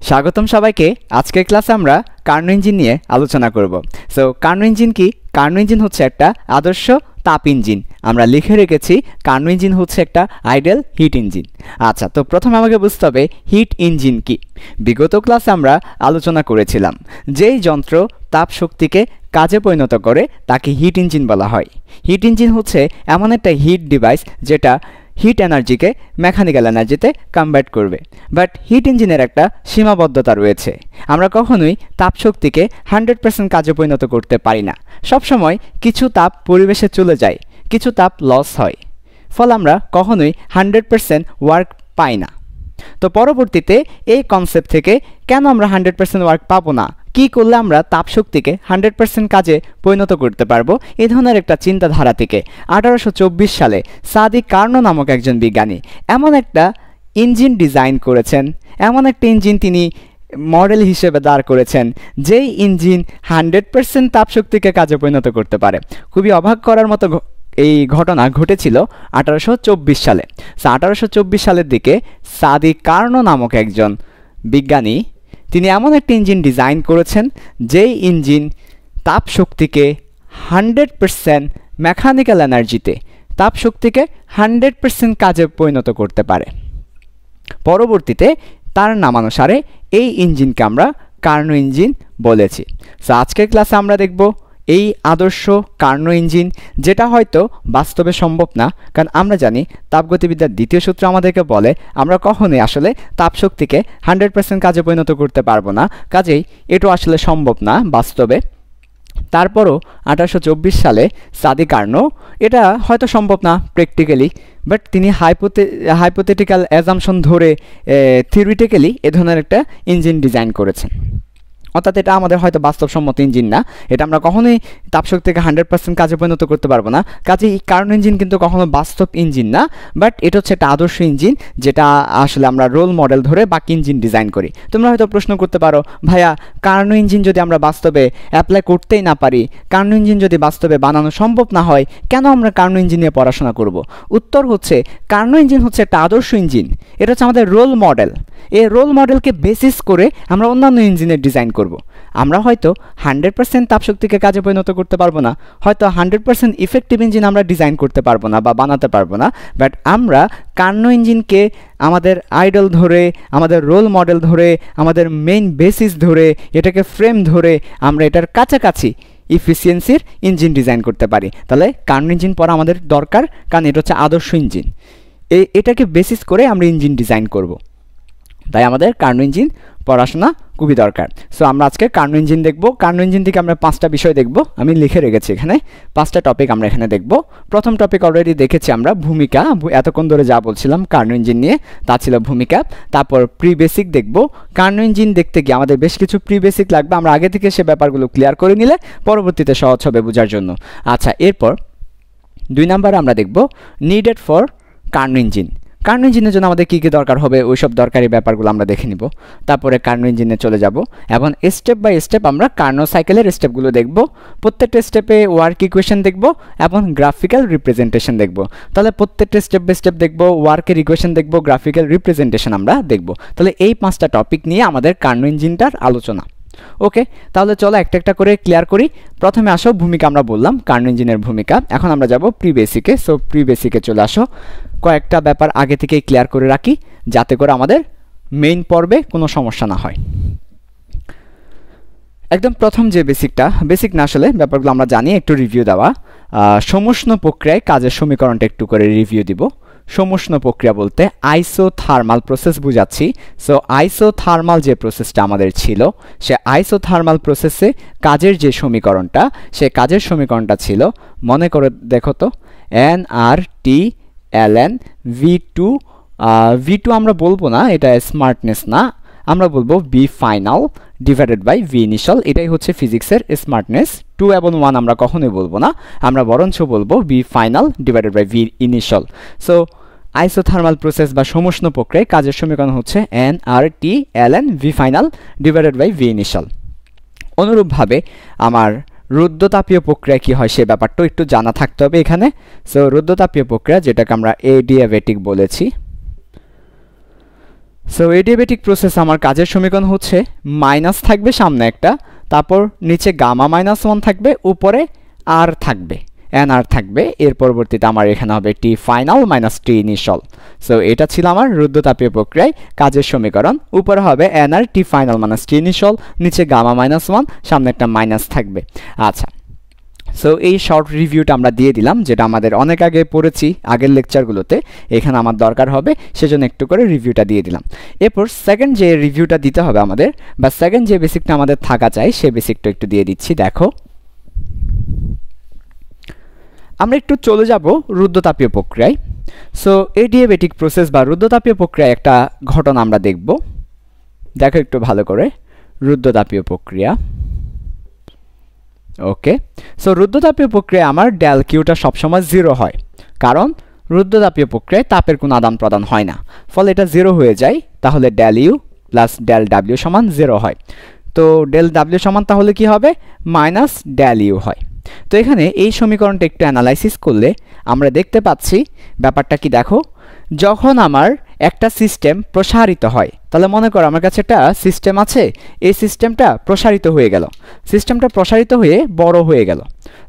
স্বাগতম সবাইকে। আজকের ক্লাসে আমরা কার্নো ইঞ্জিন নিয়ে আলোচনা করব। সো কার্নো ইঞ্জিন কি? কার্নো ইঞ্জিন হচ্ছে একটা আদর্শ তাপ ইঞ্জিন। আমরা লিখে রেখেছি কার্নো ইঞ্জিন হচ্ছে একটা আইডিয়াল হিট ইঞ্জিন। আচ্ছা, তো প্রথমে আমাকে বুঝতে হবে হিট ইঞ্জিন কি। বিগত ক্লাসে আমরা আলোচনা করেছিলাম যেই যন্ত্র তাপ শক্তিকে কাজে পরিণত করে তাকে হিট ইঞ্জিন বলা হয়। হিট ইঞ্জিন হচ্ছে এমন একটা হিট ডিভাইস যেটা হিট এনার্জিকে মেকানিক্যাল এনার্জিতে কনভার্ট করবে। বাট হিট ইঞ্জিনের একটা সীমাবদ্ধতা রয়েছে। আমরা কখনোই তাপ শক্তিকে 100% কাজে পরিণত করতে পারি না। সবসময় কিছু তাপ পরিবেশে চলে যায়, কিছু তাপ লস হয়, ফলে আমরা কখনোই 100% ওয়ার্ক পাই না। তো পরবর্তীতে এই কনসেপ্ট থেকে কেন আমরা 100% ওয়ার্ক পাবো না, কি করলে আমরা তাপ শক্তিকে 100% কাজে পরিণত করতে পারবো, এই ধরনের একটা চিন্তাধারা থেকে 1824 সালে সাদি কার্নো নামক একজন বিজ্ঞানী এমন একটা ইঞ্জিন ডিজাইন করেছেন, এমন একটা ইঞ্জিন তিনি মডেল হিসেবে দাঁড় করেছেন যেই ইঞ্জিন 100% তাপ শক্তিকে কাজে পরিণত করতে পারে। খুবই অবাক করার মতো এই ঘটনা ঘটেছিল 1824 সালে। 1824 সালের দিকে সাদি কার্নো নামক একজন বিজ্ঞানী তিনি এমন একটা ইঞ্জিন ডিজাইন করেছেন যেই ইঞ্জিন তাপ শক্তিকে 100% মেকানিক্যাল এনার্জিতে তাপ শক্তিকে 100% কাজে পরিণত করতে পারে। পরবর্তীতে তার নামানুসারে এই ইঞ্জিনকে আমরা কার্নো ইঞ্জিন বলেছি। সো আজকের ক্লাসে আমরা দেখব এই আদর্শ কার্নো ইঞ্জিন, যেটা হয়তো বাস্তবে সম্ভব না, কারণ আমরা জানি তাপগতিবিদ্যার দ্বিতীয় সূত্র আমাদেরকে বলে আমরা কখনোই আসলে তাপ শক্তিকে 100% কাজে পরিণত করতে পারবো না। কাজেই এটা আসলে সম্ভব না বাস্তবে। তারপরও 1824 সালে সাদি কার্নো, এটা হয়তো সম্ভব না প্র্যাকটিক্যালি, বাট তিনি হাইপোথেটিক্যাল অ্যাজাম্পশন ধরে থিওরিটিক্যালি এ ধরনের একটা ইঞ্জিন ডিজাইন করেছেন। অর্থাৎ এটা আমাদের হয়তো বাস্তবসম্মত ইঞ্জিন না, এটা আমরা কখনোই তাপশক্তিকে 100% কাজে পরিণত করতে পারবো না। কাজে এই কার্নো ইঞ্জিন কিন্তু কখনো বাস্তব ইঞ্জিন না, বাট এটা হচ্ছে একটা আদর্শ ইঞ্জিন যেটা আসলে আমরা রোল মডেল ধরে বাকি ইঞ্জিন ডিজাইন করি। তোমরা হয়তো প্রশ্ন করতে পারো, ভাইয়া কার্নো ইঞ্জিন যদি আমরা বাস্তবে অ্যাপ্লাই করতেই না পারি, কার্নো ইঞ্জিন যদি বাস্তবে বানানো সম্ভব না হয়, কেন আমরা কার্নো ইঞ্জিন নিয়ে পড়াশোনা করব? উত্তর হচ্ছে কার্নো ইঞ্জিন হচ্ছে একটা আদর্শ ইঞ্জিন, এটা হচ্ছে আমাদের রোল মডেল। এই রোল মডেলকে বেসিস করে আমরা অন্যান্য ইঞ্জিনের ডিজাইন করব। আমরা হয়তো 100% তাপশক্তিকে কাজে পরিণত করতে পারবো না, হয়তো 100% ইফেক্টিভ ইঞ্জিন আমরা ডিজাইন করতে পারবো না বা বানাতে পারবো না, বাট আমরা কার্নো ইঞ্জিনকে আমাদের আইডল ধরে, আমাদের রোল মডেল ধরে, আমাদের মেইন বেসিস ধরে, এটাকে ফ্রেম ধরে আমরা এটার কাছাকাছি ইফিসিয়েন্সির ইঞ্জিন ডিজাইন করতে পারি। তাহলে কার্নো ইঞ্জিন পড়া আমাদের দরকার, কারণ এটা হচ্ছে আদর্শ ইঞ্জিন। এটাকে বেসিস করে আমরা ইঞ্জিন ডিজাইন করব। তাই আমাদের কার্নো ইঞ্জিন পড়াশোনা খুবই দরকার। সো আমরা আজকে কার্নো ইঞ্জিন দেখব। কার্নো ইঞ্জিন থেকে আমরা 5টা বিষয় দেখব, আমি লিখে রেখেছি এখানে 5টা টপিক আমরা এখানে দেখব। প্রথম টপিক অলরেডি দেখেছি আমরা, ভূমিকা। এতক্ষণ ধরে যা বলছিলাম কার্নো ইঞ্জিন নিয়ে তা ছিল ভূমিকা। তারপর প্রি বেসিক দেখব। কার্নো ইঞ্জিন দেখতে গিয়ে আমাদের বেশ কিছু প্রি বেসিক লাগবে, আমরা আগে থেকে সে ব্যাপারগুলো ক্লিয়ার করে নিলে পরবর্তীতে সহজ হবে বোঝার জন্য। আচ্ছা, এরপর 2 নম্বরে আমরা দেখব needed for Karnaugh engine. Karnaugh ইঞ্জিনের জন্য আমাদের কী কী দরকার হবে ওই সব দরকারি ব্যাপারগুলো আমরা দেখে নিব। তারপরে কার্নো ইঞ্জিনে চলে যাব এবং স্টেপ বাই স্টেপ আমরা কার্নো সাইকেলের স্টেপগুলো দেখব। প্রত্যেকটা স্টেপে ওয়ার্ক ইকুয়েশন দেখব এবং গ্রাফিক্যাল রিপ্রেজেন্টেশন দেখব। তাহলে প্রত্যেকটা স্টেপ বাই স্টেপ দেখব, ওয়ার্কের ইকুয়েশন দেখব, গ্রাফিক্যাল রিপ্রেজেন্টেশন আমরা দেখব। তাহলে এই 5টা টপিক নিয়ে আমাদের কার্নো ইঞ্জিনটার আলোচনা। ওকে, তাহলে চলো একটা একটা করে ক্লিয়ার করি। প্রথমে আসো ভূমিকা, আমরা বললাম কার্নো ইঞ্জিনের ভূমিকা। এখন আমরা যাব প্রি বেসিকে। সো প্রি বেসিকে চলে আসো। কয়েকটা ব্যাপার আগে থেকেই ক্লিয়ার করে রাখি যাতে করে আমাদের মেইন পর্বে কোনো সমস্যা না হয়। একদম প্রথম যে বেসিক না আসলে ব্যাপারগুলো আমরা জানি, একটু রিভিউ দেওয়া। সমুষ্ণ প্রক্রিয়ায় কাজের সমীকরণটা একটু করে রিভিউ দিব। সমুষ্ণ প্রক্রিয়া বলতে আইসোথার্মাল প্রসেস বুঝাচ্ছি। সো আইসোথার্মাল যে প্রসেসটা আমাদের ছিল, সে আইসোথার্মাল প্রসেসে কাজের যে সমীকরণটা, সে কাজের সমীকরণটা ছিল, মনে করে দেখো তো, nRT ln V2 আমরা বলবো না, এটা স্মার্টনেস না, আমরা বলবো V final divided by V initial. এটাই হচ্ছে ফিজিক্সের স্মার্টনেস। 2 এবং 1 আমরা কখনোই বলবো না, আমরা বরঞ্চ বলবো V final divided by V initial. So isothermal process বা সমুষ্ণ প্রক্রিয়ায় কাজের সমীকরণ হচ্ছে nRT ln V final divided by V initial. অনুরূপভাবে আমার রুদ্ধতাপীয় প্রক্রিয়া কি হয় সে ব্যাপারটাও একটু জানা থাকতে হবে এখানে। সো রুদ্ধতাপীয় প্রক্রিয়া, যেটাকে আমরা এডিয়াবেটিক বলেছি, সো এডিয়াবেটিক প্রসেস আমার কাজের সমীকরণ হচ্ছে মাইনাস থাকবে সামনে একটা, তারপর নিচে গামা মাইনাস 1 থাকবে, উপরে আর থাকবে এন আর থাকবে, এর পরবর্তীতে আমার এখানে হবে টি ফাইনাল মাইনাস টি ইনিশিয়াল। সো এটা ছিল আমার রুদ্ধতাপীয় প্রক্রিয়ায় কাজের সমীকরণ। উপরে হবে এন আর টি ফাইনাল মাইনাস টি ইনিশিয়াল, নিচে গামা মাইনাস 1, সামনে একটা মাইনাস থাকবে। আচ্ছা, সো এই শর্ট রিভিউটা আমরা দিয়ে দিলাম, যেটা আমাদের অনেক আগে পড়েছি আগের লেকচারগুলোতে, এখানে আমার দরকার হবে, সেজন্য একটু করে রিভিউটা দিয়ে দিলাম। এরপর সেকেন্ড যে রিভিউটা দিতে হবে আমাদের, বা সেকেন্ড যে বেসিকটা আমাদের থাকা চাই, সে বেসিকটা একটু দিয়ে দিচ্ছি। দেখো, আমরা একটু চলে যাব রুদ্ধতাপীয় প্রক্রিয়ায়। সো এডিয়াবেটিক প্রসেস বা রুদ্ধতাপীয় প্রক্রিয়ায় একটা ঘটনা আমরা দেখব। দেখো একটু ভালো করে, রুদ্ধতাপীয় প্রক্রিয়া। ওকে, সো রুদ্ধতাপীয় প্রক্রিয়ায় আমার ডেল কিউটা সবসময় 0 হয়, কারণ রুদ্ধতাপীয় প্রক্রিয়ায় তাপের কোনো আদান প্রদান হয় না, ফলে এটা 0 হয়ে যায়। তাহলে del U plus del W সমান 0 হয়। তো ডেল ডাব্লিউ সমান তাহলে কি হবে? মাইনাস ডেল ইউ হয়। তো এখানে এই সমীকরণটা একটু অ্যানালাইসিস করলে আমরা দেখতে পাচ্ছি ব্যাপারটা কি, দেখো, যখন আমার একটা সিস্টেম প্রসারিত হয়, তাহলে মনে করো আমার কাছে একটা সিস্টেম আছে, এই সিস্টেমটা প্রসারিত হয়ে গেল, সিস্টেমটা প্রসারিত হয়ে বড় হয়ে গেল।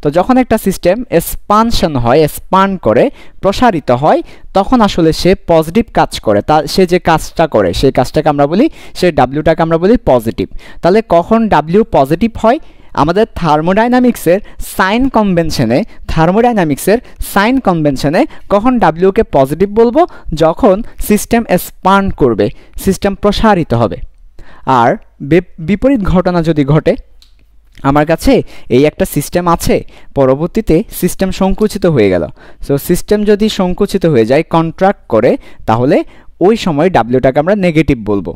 তো যখন একটা সিস্টেম এক্সপানশন হয়, এক্সপান্ড করে, প্রসারিত হয়, তখন আসলে সে পজিটিভ কাজ করে। সে যে কাজটা করে সেই কাজটাকে আমরা বলি, সেই ডাব্লিউটাকে আমরা বলি পজিটিভ। তাহলে কখন ডাব্লিউ পজিটিভ হয়? আমাদের থার্মোডাইনামিক্সের সাইন কনভেনশনে কখন ডাব্লিউকে পজিটিভ বলবো? যখন সিস্টেম এক্সপান্ড করবে, সিস্টেম প্রসারিত হবে। আর বিপরীত ঘটনা যদি ঘটে, আমার কাছে এই একটা সিস্টেম আছে, পরবর্তীতে সিস্টেম সংকুচিত হয়ে গেল। সো সিস্টেম যদি সংকুচিত হয়ে যায়, কন্ট্রাক্ট করে, তাহলে ওই সময় ডাব্লিউটাকে আমরা নেগেটিভ বলবো।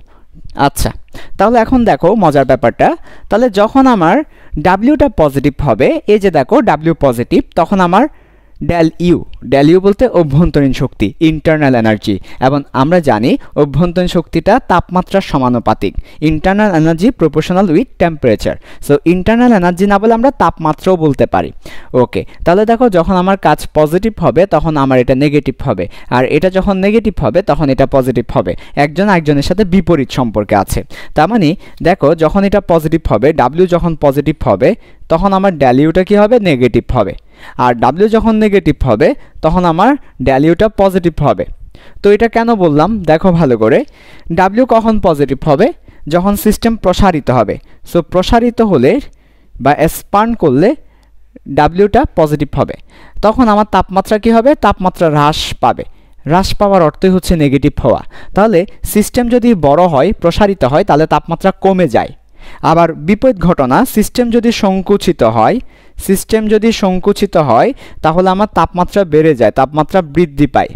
আচ্ছা, তাহলে এখন দেখো মজার ব্যাপারটা, তাহলে যখন আমার ডাব্লিউটা পজিটিভ হবে, এই যে দেখো ডাব্লিউ পজিটিভ, তখন আমার ডেল ইউ বলতে অভ্যন্তরীণ শক্তি, ইন্টারনাল এনার্জি, এবং আমরা জানি অভ্যন্তরীণ শক্তিটা তাপমাত্রার সমানুপাতিক, internal energy proportional with temperature. So internal energy না বলে আমরা তাপমাত্রাও বলতে পারি। ওকে, তাহলে দেখো যখন আমার কাজ পজিটিভ হবে তখন আমার এটা নেগেটিভ হবে, আর এটা যখন নেগেটিভ হবে তখন এটা পজিটিভ হবে, একজন আরেকজনের সাথে বিপরীত সম্পর্কে আছে। তার মানে দেখো যখন এটা পজিটিভ হবে, ডাব্লিউ যখন পজিটিভ হবে, তখন আমার ডেল ইউটা কি হবে? নেগেটিভ হবে। আর ডাব্লিউ যখন নেগেটিভ হবে তখন আমার ডেল ইউটা পজিটিভ হবে। তো এটা কেন বললাম দেখো ভালো করে, ডাব্লিউ কখন পজিটিভ হবে? যখন সিস্টেম প্রসারিত হবে। সো প্রসারিত হলে বা এক্সপান্ড করলে ডাব্লিউটা পজিটিভ হবে, তখন আমার তাপমাত্রা কি হবে? তাপমাত্রা হ্রাস পাবে। হ্রাস পাওয়ার অর্থই হচ্ছে নেগেটিভ হওয়া। তাহলে সিস্টেম যদি বড় হয়, প্রসারিত হয়, তাহলে তাপমাত্রা কমে যায়। আবার বিপরীত ঘটনা, সিস্টেম যদি সংকুচিত হয় তাহলে আমার তাপমাত্রা বেড়ে যায়, তাপমাত্রা বৃদ্ধি পায়।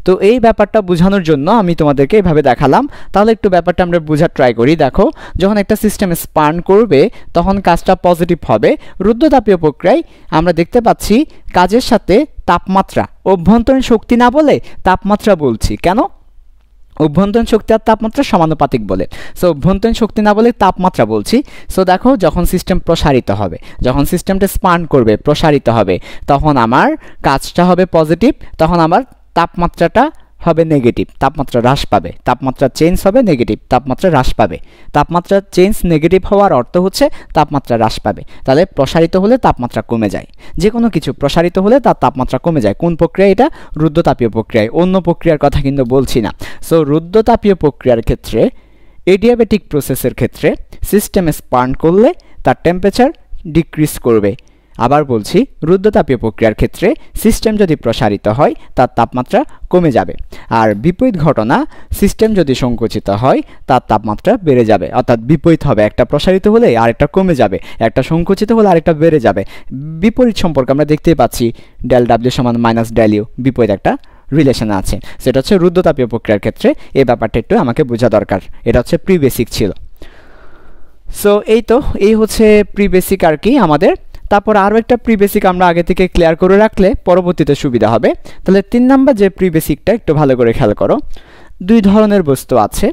তো এই ব্যাপারটা বোঝানোর জন্য আমি তোমাদেরকে এইভাবে দেখালাম। তাহলে একটু ব্যাপারটা আমরা বোঝার ট্রাই করি। দেখো, যখন একটা সিস্টেম এক্সপান্ড করবে তখন কাজটা পজিটিভ হবে। রুদ্ধতাপীয় প্রক্রিয়ায় আমরা দেখতে পাচ্ছি কাজের সাথে তাপমাত্রা, অভ্যন্তরীণ শক্তি না বলে তাপমাত্রা বলছি। কেন? অভ্যন্তরীণ শক্তি আর তাপমাত্রা সমানুপাতিক বলে। সো অভ্যন্তরীণ শক্তি না বলে তাপমাত্রা বলছি। সো দেখো যখন সিস্টেম প্রসারিত হবে, যখন সিস্টেমটা এক্সপান্ড করবে, প্রসারিত হবে, তখন আমার কাজটা হবে পজিটিভ, তখন আমার তাপমাত্রাটা হবে নেগেটিভ, তাপমাত্রা হ্রাস পাবে, তাপমাত্রা চেঞ্জ হবে নেগেটিভ, তাপমাত্রা হ্রাস পাবে। তাপমাত্রা চেঞ্জ নেগেটিভ হওয়ার অর্থ হচ্ছে তাপমাত্রা হ্রাস পাবে। তাহলে প্রসারিত হলে তাপমাত্রা কমে যায়। যে কোনো কিছু প্রসারিত হলে তার তাপমাত্রা কমে যায়। কোন প্রক্রিয়া? এটা রুদ্ধতাপীয় প্রক্রিয়ায়, অন্য প্রক্রিয়ার কথা কিন্তু বলছি না। সো রুদ্ধতাপীয় প্রক্রিয়ার ক্ষেত্রে, এডিয়াবেটিক প্রসেসের ক্ষেত্রে সিস্টেম এক্সপান্ড করলে তার টেম্পারেচার ডিক্রিজ করবে। আবার বলছি, রুদ্ধতাপীয় প্রক্রিয়ার ক্ষেত্রে সিস্টেম যদি প্রসারিত হয় তার তাপমাত্রা কমে যাবে। আর বিপরীত ঘটনা, সিস্টেম যদি সংকুচিত হয় তার তাপমাত্রা বেড়ে যাবে। অর্থাৎ বিপরীত হবে, একটা প্রসারিত হলে আরেকটা কমে যাবে, একটা সংকুচিত হলে আরেকটা বেড়ে যাবে। বিপরীত সম্পর্ক আমরা দেখতেই পাচ্ছি, ডেল ডাব্লিউ সমান মাইনাস ডেল ইউ, বিপরীত একটা রিলেশন আছে। সেটা হচ্ছে রুদ্ধতাপীয় প্রক্রিয়ার ক্ষেত্রে। এই ব্যাপারটা একটু আমাকে বোঝা দরকার। এটা হচ্ছে প্রি বেসিক ছিল। সো এই হচ্ছে প্রি বেসিক আর কি আমাদের। তারপর আরও একটা প্রি বেসিক আমরা আগে থেকে ক্লিয়ার করে রাখলে পরবর্তীতে সুবিধা হবে। তাহলে 3 নাম্বার যে প্রি বেসিকটা একটু ভালো করে খেয়াল করো। 2 ধরনের বস্তু আছে।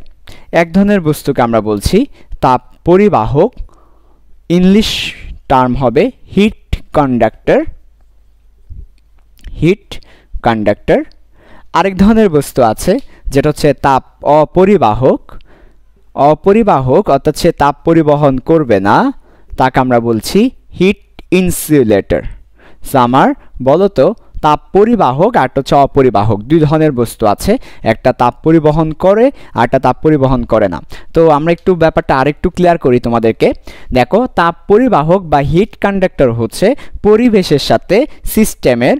এক ধরনের বস্তুকে আমরা বলছি তাপ পরিবাহক, ইংলিশ টার্ম হবে হিট কন্ডাক্টর। আরেক ধরনের বস্তু আছে যেটা হচ্ছে তাপ অপরিবাহক, অর্থাৎ সে তাপ পরিবহন করবে না, তাকে আমরা বলছি হিট ইনসুলেটর। সো আমার বলো তো তাপ পরিবাহক আর হচ্ছে অপরিবাহক, দুই ধরনের বস্তু আছে, একটা তাপ পরিবহন করে আর একটা তাপ পরিবহন করে না। তো আমরা একটু ব্যাপারটা আরেকটু ক্লিয়ার করি তোমাদেরকে। দেখো, তাপ পরিবাহক বা হিট কন্ডাক্টর হচ্ছে পরিবেশের সাথে সিস্টেমের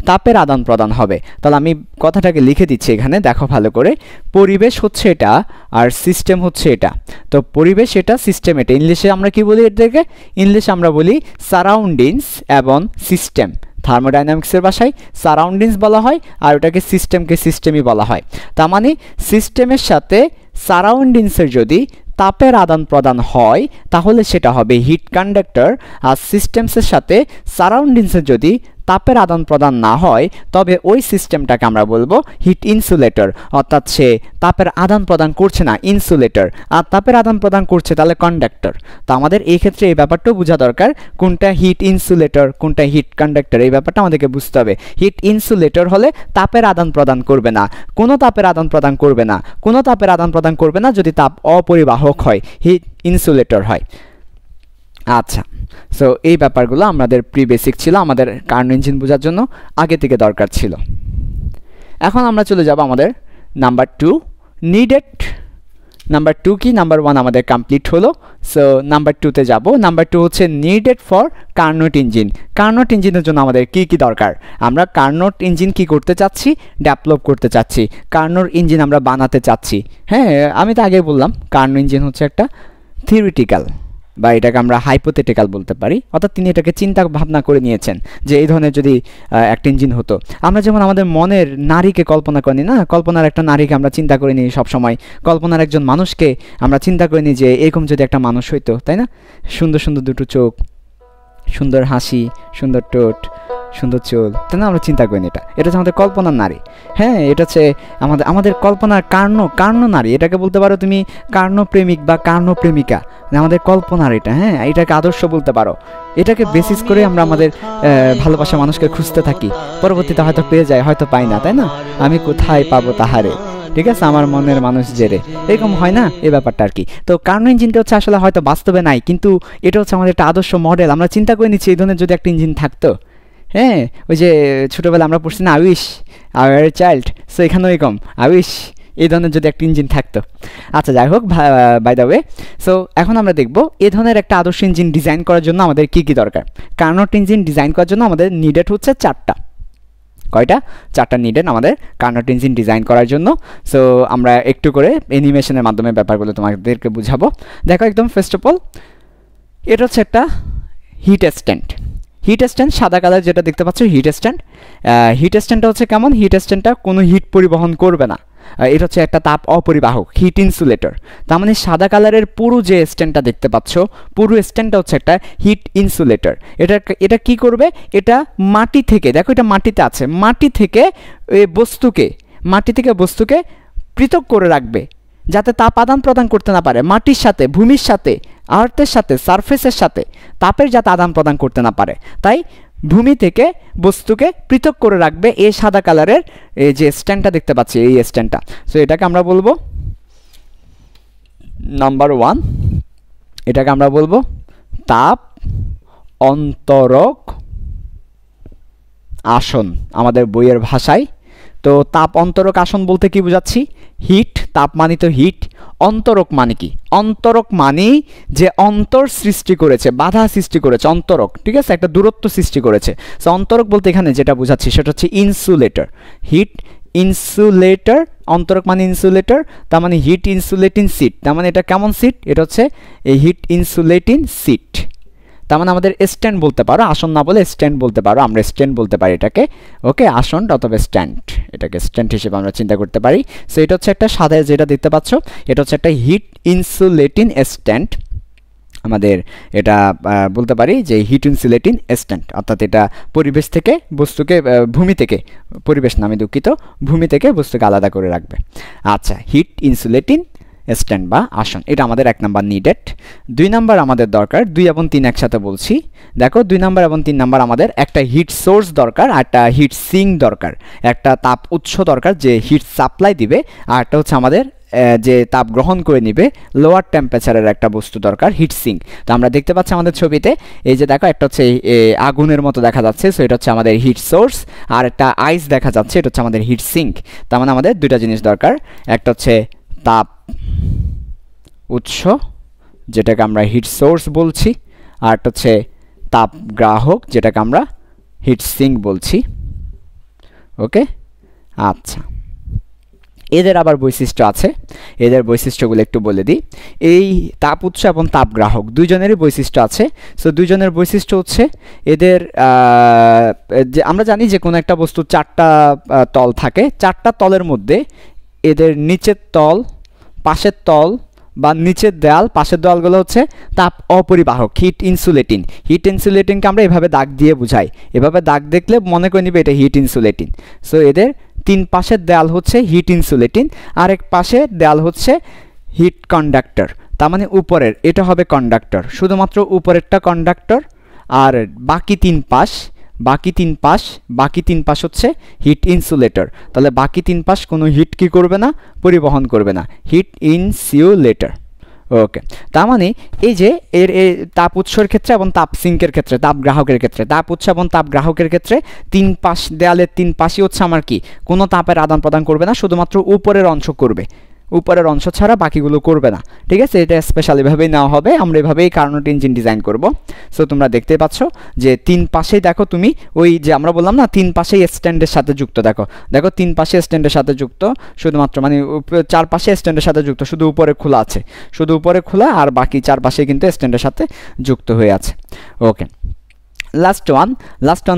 তাপের আদান প্রদান হবে। তাহলে আমি কথাটাকে লিখে দিচ্ছি এখানে, দেখো ভালো করে। পরিবেশ হচ্ছে এটা আর সিস্টেম হচ্ছে এটা। তো পরিবেশ এটা, সিস্টেম এটা। ইংলিশে আমরা কি বলি এটাকে? ইংলিশে আমরা বলি সারাউন্ডিংস এবং সিস্টেম। থার্মোডাইনামিক্সের ভাষায় সারাউন্ডিংস বলা হয় আর ওটাকে সিস্টেমকে সিস্টেমই বলা হয়। তার মানে সিস্টেমের সাথে সারাউন্ডিংসের যদি তাপের আদান প্রদান হয় তাহলে সেটা হবে হিট কন্ডাক্টর, আর সিস্টেমসের সাথে সারাউন্ডিংসের যদি তাপের আদান প্রদান না হয় তবে ওই সিস্টেমটাকে আমরা বলবো হিট ইনসুলেটর, অর্থাৎ সে তাপের আদান প্রদান করছে না, ইনসুলেটর, আর তাপের আদান প্রদান করছে তাহলে কন্ডাক্টর। তো আমাদের এই ক্ষেত্রে এই ব্যাপারটাও বোঝা দরকার, কোনটা হিট ইনসুলেটর কোনটা হিট কন্ডাক্টর, এই ব্যাপারটা আমাদেরকে বুঝতে হবে। হিট ইনসুলেটর হলে তাপের আদান প্রদান করবে না, কোনো তাপের আদান প্রদান করবে না, কোনো তাপের আদান প্রদান করবে না যদি তাপ অপরিবাহক হয়, হিট ইনসুলেটর হয়। আচ্ছা, সো এই ব্যাপারগুলো আমাদের প্রি বেসিক ছিল, আমাদের কার্নো ইঞ্জিন বোঝার জন্য আগে থেকে দরকার ছিল। এখন আমরা চলে যাব আমাদের নাম্বার 2, নিডেড। নাম্বার 2 কি? নাম্বার 1 আমাদের কমপ্লিট হলো। সো নাম্বার 2তে যাব। নাম্বার 2 হচ্ছে needed for Carnot engine. Carnot ইঞ্জিনের জন্য আমাদের কি কি দরকার? আমরা কার্নোট ইঞ্জিন কি করতে চাচ্ছি? ডেভেলপ করতে চাচ্ছি, কার্নোট ইঞ্জিন আমরা বানাতে চাচ্ছি। হ্যাঁ, আমি তো আগে বললাম কার্নো ইঞ্জিন হচ্ছে একটা থিওরিটিক্যাল বা এটাকে আমরা হাইপোথেটিক্যাল বলতে পারি, অর্থাৎ তিনি এটাকে চিন্তা ভাবনা করে নিয়েছেন যে এই ধরনের যদি একটা ইঞ্জিন হতো। আমরা যেমন আমাদের মনের নারীকে কল্পনা করি না, কল্পনার একটা নারীকে আমরা চিন্তা করে নিই সবসময়, কল্পনার একজন মানুষকে আমরা চিন্তা করে নিই যে এরকম যদি একটা মানুষ হইতো, তাই না? সুন্দর সুন্দর দুটো চোখ, সুন্দর হাসি, সুন্দর ঠোঁট, সুন্দর চুল, তাই না? আমরা চিন্তা করি এটা, এটা হচ্ছে আমাদের কল্পনার নারী। হ্যাঁ, এটা হচ্ছে আমাদের কল্পনার কার্নো নারী, এটাকে বলতে পারো তুমি কার্নো প্রেমিক বা কার্নো প্রেমিকা, আমাদের কল্পনার এটা। হ্যাঁ, এটাকে আদর্শ বলতে পারো। এটাকে বেসিস করে আমরা আমাদের ভালোবাসা মানুষকে খুঁজতে থাকি, পরবর্তীতে হয়তো পেয়ে যায়, হয়তো পাই না, তাই না? আমি কোথায় পাবো তাহারে, ঠিক আছে, আমার মনের মানুষ জেরে, এরকম হয় না এই ব্যাপারটা আর কি। তো কার্নো ইঞ্জিনটা হচ্ছে আসলে হয়তো বাস্তবে নাই, কিন্তু এটা হচ্ছে আমাদের একটা আদর্শ মডেল। আমরা চিন্তা করে নিচ্ছি এই ধরনের যদি একটা ইঞ্জিন থাকতো। হ্যাঁ, ওই যে ছোটোবেলা আমরা পড়ছি না, I wish hour child, so এখানেও এরকম আই উইশ এই ধরনের যদি একটা ইঞ্জিন থাকতো। আচ্ছা, যাই হোক, বাই দ্য ওয়ে, সো এখন আমরা দেখব এই ধরনের একটা আদর্শ ইঞ্জিন ডিজাইন করার জন্য আমাদের কি কি দরকার। কার্নোট ইঞ্জিন ডিজাইন করার জন্য আমাদের নিডেড হচ্ছে 4টা। কয়টা? 4টা নিডেড আমাদের কার্নোট ইঞ্জিন ডিজাইন করার জন্য। সো আমরা একটু করে অ্যানিমেশনের মাধ্যমে ব্যাপারগুলো তোমাদেরকে বুঝাবো। দেখো, একদম ফার্স্ট অফ অল এটা হচ্ছে একটা হিট স্ট্যান্ড। হিট স্ট্যান্ড সাদা কালার যেটা দেখতে পাচ্ছ, হিট স্ট্যান্ড। হিট স্ট্যান্ডটা হচ্ছে কেমন? হিট স্ট্যান্ডটা কোনো হিট পরিবহন করবে না, এটা হচ্ছে একটা তাপ অপরিবাহক, হিট ইনসুলেটর। তার মানে সাদা কালারের পুরো যে স্ট্যান্ডটা দেখতে পাচ্ছ, পুরো স্ট্যান্ডটা হচ্ছে একটা হিট ইনসুলেটর। এটা কি করবে? এটা মাটি থেকে, দেখো এটা মাটিতে আছে, মাটি থেকে বস্তুকে পৃথক করে রাখবে, যাতে তাপ আদান প্রদান করতে না পারে, মাটির সাথে, ভূমির সাথে, আর্থের সাথে, সারফেসের সাথে তাপের যাতে আদান প্রদান করতে না পারে, তাই ভূমি থেকে বস্তুকে পৃথক করে রাখবে এই সাদা কালারের এই যে স্ট্যান্ডটা দেখতে পাচ্ছি, এই স্ট্যান্ডটা। সো এটাকে আমরা বলবো নাম্বার 1, এটাকে আমরা বলবো তাপ অন্তরক আসন আমাদের বইয়ের ভাষায়। তো তাপ অন্তরক আসন বলতে কি বোঝাচ্ছি? হিট, তাপ মানে তো হিট, অন্তরক মানে কি? অন্তরক মানে যে অন্তর সৃষ্টি করেছে, বাধা সৃষ্টি করেছে, অন্তরক, ঠিক আছে, একটা দূরত্ব সৃষ্টি করেছে। সো অন্তরক বলতে এখানে যেটা বোঝাচ্ছি সেটা হচ্ছে ইনসুলেটর, হিট ইনসুলেটর। অন্তরক মানে ইনসুলেটর, তার মানে হিট ইনসুলেটিং সিট। তার মানে এটা কেমন সিট? এটা হচ্ছে এই হিট ইনসুলেটিং সিট। তার মানে আমাদের স্ট্যান্ড বলতে পারো, আসন না বলে স্ট্যান্ড বলতে পারো, আমরা স্ট্যান্ড বলতে পারি এটাকে। ওকে, আসন অথবা স্ট্যান্ড, এটাকে স্ট্যান্ড হিসেবে আমরা চিন্তা করতে পারি। সো এটা হচ্ছে একটা সাদা যেটা দেখতে পাচ্ছ, এটা হচ্ছে একটা হিট ইনসুলেটিং স্ট্যান্ড। আমাদের এটা বলতে পারি যে হিট ইনসুলেটিং স্ট্যান্ড, অর্থাৎ এটা পরিবেশ থেকে বস্তুকে, ভূমি থেকে, পরিবেশ না, আমি দুঃখিত, ভূমি থেকে বস্তুকে আলাদা করে রাখবে। আচ্ছা, হিট ইনসুলেটিং স্ট্যান্ড বা আসন। এটা আমাদের 1 নাম্বার নিডেড। 2 নাম্বার আমাদের দরকার, 2 এবং 3 একসাথে বলছি। দেখো 2 নাম্বার এবং 3 নাম্বার আমাদের একটা হিট সোর্স দরকার, আর একটা হিট সিঙ্ক দরকার, একটা তাপ উৎস দরকার যে হিট সাপ্লাই দিবে, আর একটা হচ্ছে আমাদের যে তাপ গ্রহণ করে নিবে লোয়ার টেম্পারেচারের একটা বস্তু দরকার, হিট সিঙ্ক। তো আমরা দেখতে পাচ্ছি আমাদের ছবিতে এই যে দেখো একটা হচ্ছে আগুনের মতো দেখা যাচ্ছে, সো এটা হচ্ছে আমাদের হিট সোর্স, আর একটা আইস দেখা যাচ্ছে, এটা হচ্ছে আমাদের হিট সিঙ্ক। তার মানে আমাদের দুইটা জিনিস দরকার, একটা হচ্ছে তাপ উৎস যেটাকে আমরা হিট সোর্স বলছি, আর একটা হচ্ছে তাপ গ্রাহক যেটাকে আমরা হিট সিঙ্ক বলছি। ওকে, আচ্ছা, এদের আবার বৈশিষ্ট্য আছে, এদের বৈশিষ্ট্যগুলো একটু বলে দিই। এই তাপ উৎস এবং তাপ গ্রাহক দুইজনেরই বৈশিষ্ট্য আছে। সো দুইজনের বৈশিষ্ট্য হচ্ছে এদের যে আমরা জানি যে কোনো একটা বস্তু 4টা তল থাকে, 4টা তলের মধ্যে এদের নিচের তল, পাশের তল বা নিচের দেয়াল, পাশের দেওয়ালগুলো হচ্ছে তাপ অপরিবাহক, হিট ইনসুলেটিং। হিট ইনসুলেটিংকে আমরা এভাবে দাগ দিয়ে বুঝাই, এভাবে দাগ দেখলে মনে করে নিবে এটা হিট ইনসুলেটিং। সো এদের 3 পাশের দেয়াল হচ্ছে হিট ইনসুলেটিং, আর এক পাশের দেয়াল হচ্ছে হিট কন্ডাক্টর। তার মানে উপরের এটা হবে কন্ডাক্টর, শুধুমাত্র উপরেরটা কন্ডাক্টর, আর বাকি 3 পাশ হচ্ছে হিট ইনসুলেটর। তাহলে বাকি 3 পাশ কোনো হিট কি করবে না, পরিবহন করবে না, হিট ইনসুলেটর। ওকে, তার মানে এই যে এর তাপ উৎসের ক্ষেত্রে এবং তাপ সিঙ্কের ক্ষেত্রে, তাপ গ্রাহকের ক্ষেত্রে, তাপ উৎস এবং তাপ গ্রাহকের ক্ষেত্রে 3 পাশ, দেয়ালের 3 পাশই হচ্ছে আমার কি কোনো তাপের আদান প্রদান করবে না, শুধুমাত্র উপরের অংশ করবে, উপরের অংশ ছাড়া বাকিগুলো করবে না। ঠিক আছে, এটা স্পেশাল এভাবেই নেওয়া হবে, আমরা এভাবেই কার্নোট ইঞ্জিন ডিজাইন করব। সো তোমরা দেখতে পাচ্ছ যে 3 পাশেই দেখো তুমি ওই যে আমরা বললাম না 3 পাশেই স্ট্যান্ডের সাথে যুক্ত, দেখো 3 পাশে স্ট্যান্ডের সাথে যুক্ত, শুধুমাত্র মানে 4 পাশে স্ট্যান্ডের সাথে যুক্ত, শুধু উপরে খোলা আছে, শুধু উপরে খোলা, আর বাকি 4 পাশে কিন্তু স্ট্যান্ডের সাথে যুক্ত হয়ে আছে। ওকে, লাস্ট ওয়ান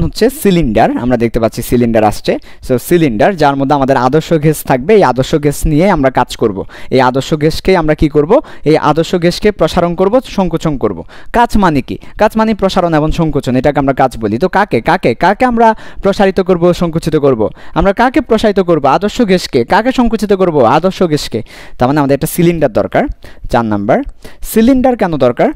হচ্ছে সিলিন্ডার। আমরা দেখতে পাচ্ছি সিলিন্ডার আসছে। সো সিলিন্ডার, যার মধ্যে আমাদের আদর্শ গ্যাস থাকবে, এই আদর্শ গ্যাস নিয়ে আমরা কাজ করব। এই আদর্শ গ্যাসকে আমরা কি করব, এই আদর্শ গ্যাসকে প্রসারণ করব, সংকোচন করব। কাজ মানে কি, কাজ মানে প্রসারণ এবং সংকোচন, এটাকে আমরা কাজ বলি। তো কাকে আমরা প্রসারিত করব, সংকুচিত করব? আমরা কাকে প্রসারিত করব? আদর্শ গ্যাসকে। কাকে সংকুচিত করব? আদর্শ গ্যাসকে। তার মানে আমাদের একটা সিলিন্ডার দরকার। 4 নাম্বার, সিলিন্ডার কেন দরকার?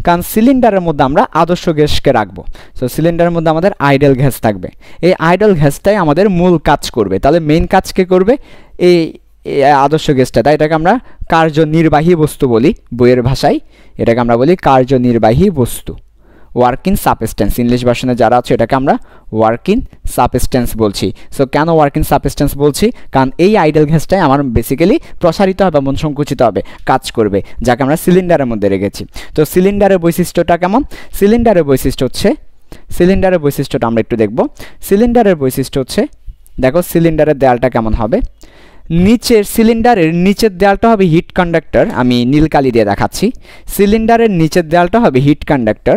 কারণ সিলিন্ডারের মধ্যে আমরা আদর্শ গ্যাসকে রাখবো। সো সিলিন্ডারের মধ্যে আমাদের আইডল গ্যাস থাকবে, এই আইডল গ্যাসটাই আমাদের মূল কাজ করবে। তাহলে মেইন কাজ কে করবে? এই আদর্শ গ্যাসটা। তাই এটাকে আমরা কার্যনির্বাহী বস্তু বলি, বইয়ের ভাষায় এটাকে আমরা বলি কার্যনির্বাহী বস্তু, ওয়ার্কিং সাবস্টেন্স। ইংলিশ ভার্সনে যারা আছে এটাকে আমরা ওয়ার্কিং সাবস্টেন্স বলছি। সো কেন ওয়ার্কিং সাবস্টেন্স বলছি? কারণ এই আইডল গ্যাসটাই আমার বেসিক্যালি প্রসারিত হবে এবং সংকুচিত হবে, কাজ করবে, যাকে আমরা সিলিন্ডারের মধ্যে রেখেছি। তো সিলিন্ডারের বৈশিষ্ট্যটা কেমন? সিলিন্ডারের বৈশিষ্ট্যটা আমরা একটু দেখব। সিলিন্ডারের বৈশিষ্ট্য হচ্ছে, দেখো সিলিন্ডারের দেয়ালটা কেমন হবে। সিলিন্ডারের নিচের দেয়ালটা হবে হিট কন্ডাক্টর, আমি নীল কালি দিয়ে দেখাচ্ছি। সিলিন্ডারের নিচের দেয়ালটা হবে হিট কন্ডাক্টর,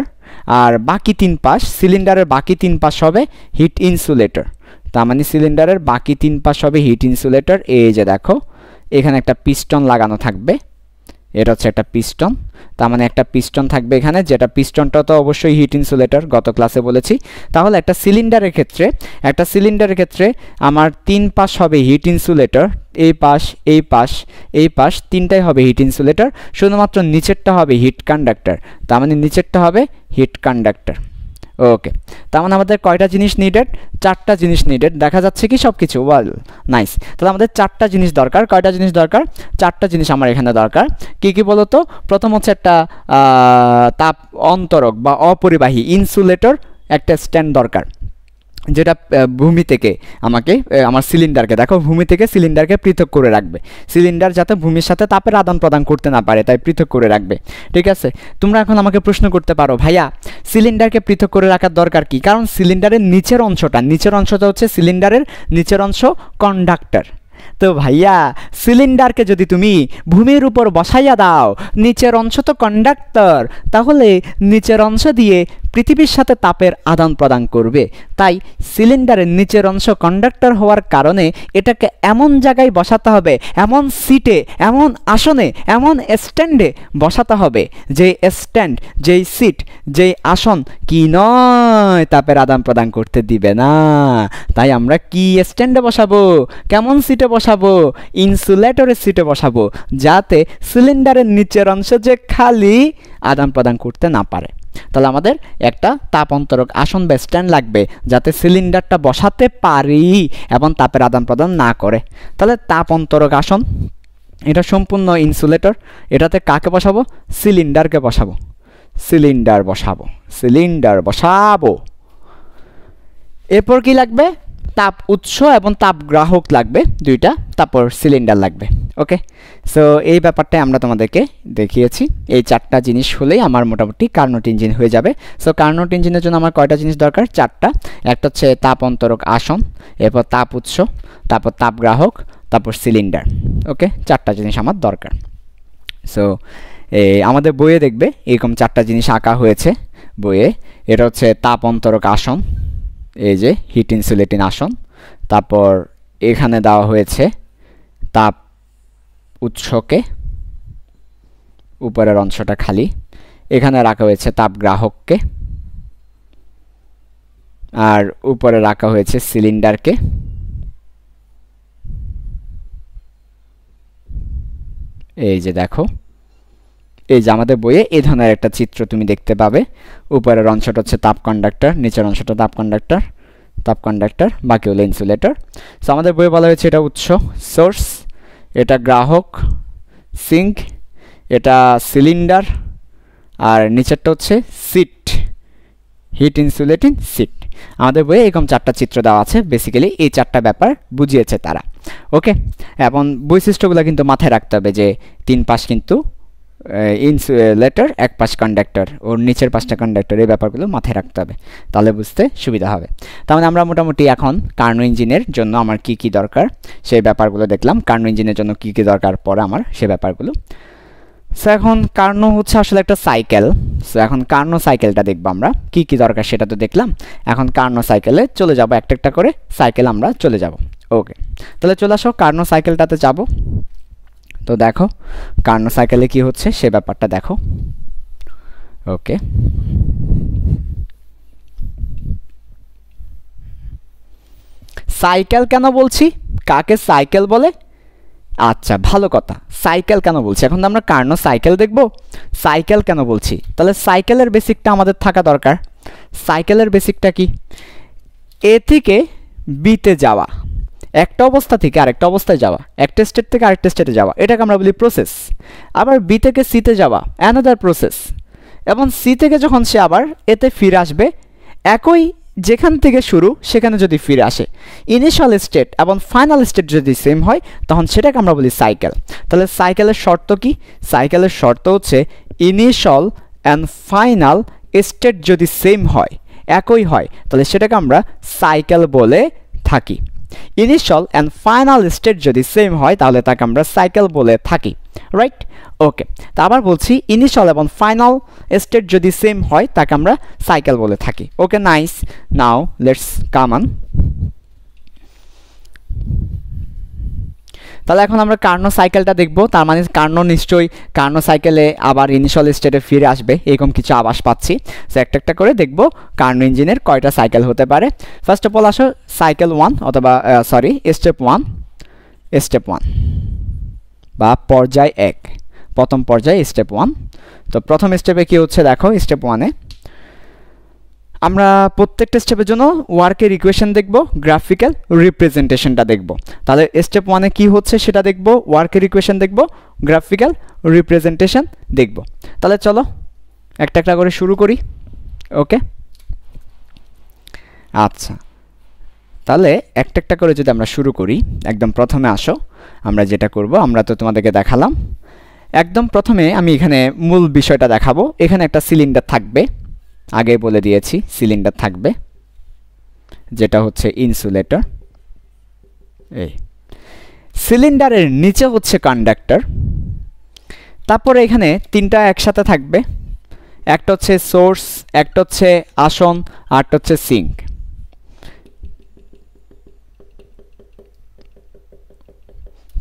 আর বাকি 3 পাশ, সিলিন্ডারের বাকি 3 পাশ হবে হিট ইনসুলেটর। তার মানে সিলিন্ডারের বাকি 3 পাশ হবে হিট ইনসুলেটর। এই যে দেখো এখানে একটা পিস্টন লাগানো থাকবে, এটা হচ্ছে একটা পিস্টন। তার মানে একটা পিস্টন থাকবে এখানে, যেটা পিস্টনটা তো অবশ্যই হিট ইনসুলেটর, গত ক্লাসে বলেছি। তাহলে একটা সিলিন্ডারের ক্ষেত্রে আমার 3 পাশ হবে হিট ইনসুলেটর, এই পাশ তিনটাই হবে হিট ইনসুলেটর, শুধুমাত্র নিচেরটা হবে হিট কন্ডাক্টর। তার মানে নিচেরটা হবে হিট কন্ডাক্টর। ওকে, তার মানে আমাদের কয়টা জিনিস নিডেড? 4টা জিনিস নিডেড। দেখা যাচ্ছে কি সব কিছু? Well, nice. তাহলে আমাদের 4টা জিনিস দরকার। কয়টা জিনিস দরকার? 4টা জিনিস আমার এখানে দরকার। কি কি বলো তো? প্রথম হচ্ছে একটা তাপ অন্তরক বা অপরিবাহী ইনসুলেটর, একটা স্ট্যান্ড দরকার, যেটা ভূমি থেকে আমাকে আমার সিলিন্ডারকে, দেখো ভূমি থেকে সিলিন্ডারকে পৃথক করে রাখবে। সিলিন্ডার যাতে ভূমির সাথে তাপের আদান প্রদান করতে না পারে, তাই পৃথক করে রাখবে। ঠিক আছে, তোমরা এখন আমাকে প্রশ্ন করতে পারো, ভাইয়া সিলিন্ডারকে পৃথক করে রাখার দরকার কি? কারণ সিলিন্ডারের নিচের অংশটা হচ্ছে সিলিন্ডারের নিচের অংশ কন্ডাক্টর। তো ভাইয়া সিলিন্ডারকে যদি তুমি ভূমির উপর বসাইয়া দাও, নিচের অংশ তো কন্ডাক্টর, তাহলে নিচের অংশ দিয়ে পৃথিবীর সাথে তাপের আদান প্রদান করবে। তাই সিলিন্ডারের নিচের অংশ কন্ডাক্টর হওয়ার কারণে এটাকে এমন জায়গায় বসাতে হবে, এমন সিটে, এমন আসনে, এমন স্ট্যান্ডে বসাতে হবে, যেই স্ট্যান্ড, যেই সিট, যেই আসন কি নয় তাপের আদান প্রদান করতে দিবে না। তাই আমরা কি স্ট্যান্ডে বসাবো, কেমন সিটে বসাবো? ইনসুলেটরের সিটে বসাবো, যাতে সিলিন্ডারের নিচের অংশ যে খালি আদান প্রদান করতে না পারে। তাহলে আমাদের একটা তাপ অন্তরক আসন বা স্ট্যান্ড লাগবে, যাতে সিলিন্ডারটা বসাতে পারি এবং তাপের আদান প্রদান না করে। তাহলে তাপ অন্তরক আসন, এটা সম্পূর্ণ ইনসুলেটর। এটাতে কাকে বসাবো? সিলিন্ডারকে বসাবো। সিলিন্ডার বসাবো, সিলিন্ডার বসাবো। এরপর কি লাগবে? তাপ উৎস এবং তাপ গ্রাহক লাগবে দুইটা, তারপর সিলিন্ডার লাগবে। ওকে, সো এই ব্যাপারটাই আমরা তোমাদেরকে দেখিয়েছি। এই চারটা জিনিস হলেই আমার মোটামুটি কার্নোট ইঞ্জিন হয়ে যাবে। সো কার্নোট ইঞ্জিনের জন্য আমার কয়টা জিনিস দরকার? চারটা। একটা হচ্ছে তাপ অন্তরক আসন, এরপর তাপ উৎস, তারপর তাপ গ্রাহক, তারপর সিলিন্ডার। ওকে, চারটা জিনিস আমার দরকার। সো আমাদের বইয়ে দেখবে এরকম চারটা জিনিস আঁকা হয়েছে বইয়ে। এটা হচ্ছে তাপ অন্তরক আসন, এই যে হিট ইনসুলেটিং আসন। তারপর এখানে দেওয়া হয়েছে তাপ উৎসকে, উপরের অংশটা খালি। এখানে রাখা হয়েছে তাপ গ্রাহককে, আর উপরে রাখা হয়েছে সিলিন্ডারকে। এই যে দেখো, এই যে আমাদের বইয়ে এই ধরনের একটা চিত্র তুমি দেখতে পাবে। উপরের অংশটা হচ্ছে তাপ কন্ডাক্টর, নিচের অংশটা তাপ কন্ডাক্টর, তাপ কন্ডাক্টর, বাকি হলো ইনসুলেটর। সো আমাদের বইয়ে বলা হয়েছে এটা উৎস, সোর্স, এটা গ্রাহক, সিঙ্ক, এটা সিলিন্ডার, আর নিচেরটা হচ্ছে সিট, হিট ইনসুলেটিং সিট। আমাদের বইয়ে এরকম চারটা চিত্র দেওয়া আছে। বেসিক্যালি এই চারটা ব্যাপার বুঝিয়েছে তারা। ওকে, এবং বৈশিষ্ট্যগুলো কিন্তু মাথায় রাখতে হবে যে তিন পাশ কিন্তু ইনসুলেটর, এক পাশ কন্ডাক্টর, ওর নিচের পাশটা কন্ডাক্টর, এই ব্যাপারগুলো মাথায় রাখতে হবে, তাহলে বুঝতে সুবিধা হবে। তাহলে আমরা মোটামুটি এখন কার্নো ইঞ্জিনের জন্য আমার কি কি দরকার সেই ব্যাপারগুলো দেখলাম। কার্নো ইঞ্জিনের জন্য কি কি দরকার পরে আমার সেই ব্যাপারগুলো। সো এখন কার্নো হচ্ছে আসলে একটা সাইকেল। সো এখন কার্নো সাইকেলটা দেখবো আমরা, কি কি দরকার সেটা তো দেখলাম। এখন কার্নো সাইকেলে চলে যাব, একটা একটা করে সাইকেল আমরা চলে যাব। ওকে, তাহলে চলে আসো কার্নো সাইকেলটাতে যাব। তো দেখো কার্নো সাইকেলে কি হচ্ছে সে ব্যাপারটা দেখো। ওকে, সাইকেল কেন বলছি, কাকে সাইকেল বলে? আচ্ছা, ভালো কথা, সাইকেল কেন বলছি? এখন তো আমরা কার্নো সাইকেল দেখব। সাইকেল কেন বলছি? তাহলে সাইকেলের বেসিকটা আমাদের থাকা দরকার। সাইকেলের বেসিকটা কি? এ থেকে বিতে যাওয়া, একটা অবস্থা থেকে আরেকটা অবস্থায় যাওয়া, একটা স্টেট থেকে আরেকটা স্টেটে যাওয়া, এটাকে আমরা বলি প্রসেস। আবার বি থেকে সিতে যাওয়া, অ্যানাদার প্রসেস। এবং সি থেকে যখন সে আবার এতে ফিরে আসবে, একই যেখান থেকে শুরু সেখানে যদি ফিরে আসে, ইনিশিয়াল স্টেট এবং ফাইনাল স্টেট যদি সেম হয়, তখন সেটাকে আমরা বলি সাইকেল। তাহলে সাইকেলের শর্ত কি? সাইকেলের শর্ত হচ্ছে ইনিশিয়াল অ্যান্ড ফাইনাল স্টেট যদি সেম হয়, একই হয়, তাহলে সেটাকে আমরা সাইকেল বলে থাকি। ইনিশিয়াল অ্যান্ড ফাইনাল স্টেট যদি সেম হয়, তাহলে তাকে আমরা সাইকেল বলে থাকি। রাইট? ওকে, তা আবার বলছি, ইনিশিয়াল এবং ফাইনাল স্টেট যদি সেম হয়, তাকে আমরা সাইকেল বলে থাকি। Okay, nice. Now let's come on. তাহলে এখন আমরা কার্নো সাইকেলটা দেখব। তার মানে কার্নো নিশ্চয়ই কার্নো সাইকেলে আবার ইনিশিয়াল স্টেটে ফিরে আসবে, এরকম কিছু আভাস পাচ্ছি। সো একটা একটা করে দেখব কার্নো ইঞ্জিনের কয়টা সাইকেল হতে পারে। ফার্স্ট অফ অল আসো সাইকেল 1 অথবা স্টেপ 1, স্টেপ 1 বা পর্যায় 1, প্রথম পর্যায়ে স্টেপ 1। তো প্রথম স্টেপে কি হচ্ছে দেখো, স্টেপ 1-এ আমরা প্রত্যেকটা স্টেপের জন্য ওয়ার্কের ইকুয়েশন দেখব, গ্রাফিক্যাল রিপ্রেজেন্টেশনটা দেখব। তাহলে স্টেপ 1-এ কি হচ্ছে সেটা দেখব, ওয়ার্কের ইকুয়েশন দেখব, গ্রাফিক্যাল রিপ্রেজেন্টেশন দেখব। তাহলে চলো একটা একটা করে শুরু করি। ওকে, আচ্ছা, তাহলে একটা একটা করে যদি আমরা শুরু করি, একদম প্রথমে আসো। আমরা যেটা করব, আমরা তো তোমাদেরকে দেখালাম, একদম প্রথমে আমি এখানে মূল বিষয়টা দেখাবো। এখানে একটা সিলিন্ডার থাকবে, আগে বলে দিয়েছি সিলিন্ডার থাকবে, যেটা হচ্ছে ইনসুলেটর। এই সিলিন্ডারের নিচে হচ্ছে কন্ডাক্টর। তারপরে এখানে তিনটা একসাথে থাকবে, একটা হচ্ছে সোর্স, একটা হচ্ছে আসন, আরটা হচ্ছে সিঙ্ক।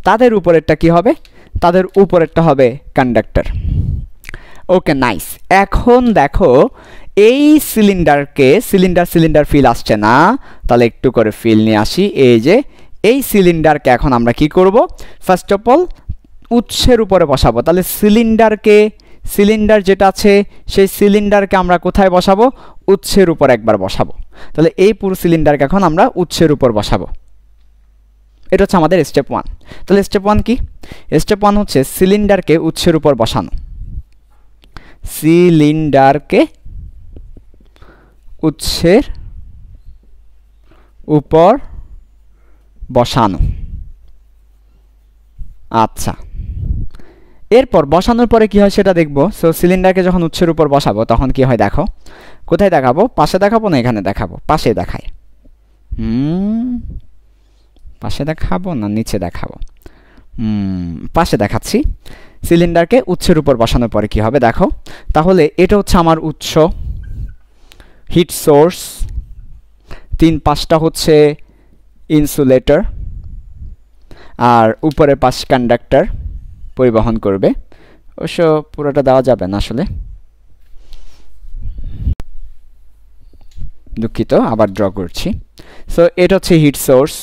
তাদের উপরেরটা কি হবে? তাদের উপরেরটা হবে কন্ডাক্টর। ওকে, নাইস। এখন দেখো এই সিলিন্ডার ফিল আসছে না, তাহলে একটু করে ফিল নিয়ে আসি। এই যে এই সিলিন্ডারকে এখন আমরা কি করব? ফার্স্ট অফ অল উৎসের উপরে বসাবো। তাহলে সিলিন্ডার যেটা আছে সেই সিলিন্ডারকে আমরা কোথায় বসাবো? উৎসের উপর একবার বসাবো। তাহলে এই পুরো সিলিন্ডারকে এখন আমরা উৎসের উপর বসাবো। এটা হচ্ছে আমাদের স্টেপ 1। তাহলে স্টেপ 1 কি? স্টেপ 1 হচ্ছে সিলিন্ডারকে উৎসের উপর বসানো। সিলিন্ডারকে উৎসের উপর বসানো। আচ্ছা, এরপর বসানোর পরে কি হয় সেটা দেখব। সো সিলিন্ডারকে যখন উৎসের উপর বসাবো তখন কি হয় দেখো। কোথায় দেখাবো? পাশে দেখাবো না এখানে দেখাবো? পাশে দেখায়। পাশে দেখাবো না নিচে দেখাবো? পাশে দেখাচ্ছি। সিলিন্ডারকে উৎসের উপর বসানোর পরে কি হবে দেখো। তাহলে এটা হচ্ছে আমার উৎস, হিট সোর্স, 3-5টা হচ্ছে ইনসুলেটর, আর উপরের পাশ কন্ডাক্টর পরিবহন করবে। অবশ্য পুরোটা দেওয়া যাবে না আসলে, দুঃখিত, আবার ড্র করছি। সো এটা হচ্ছে হিট সোর্স,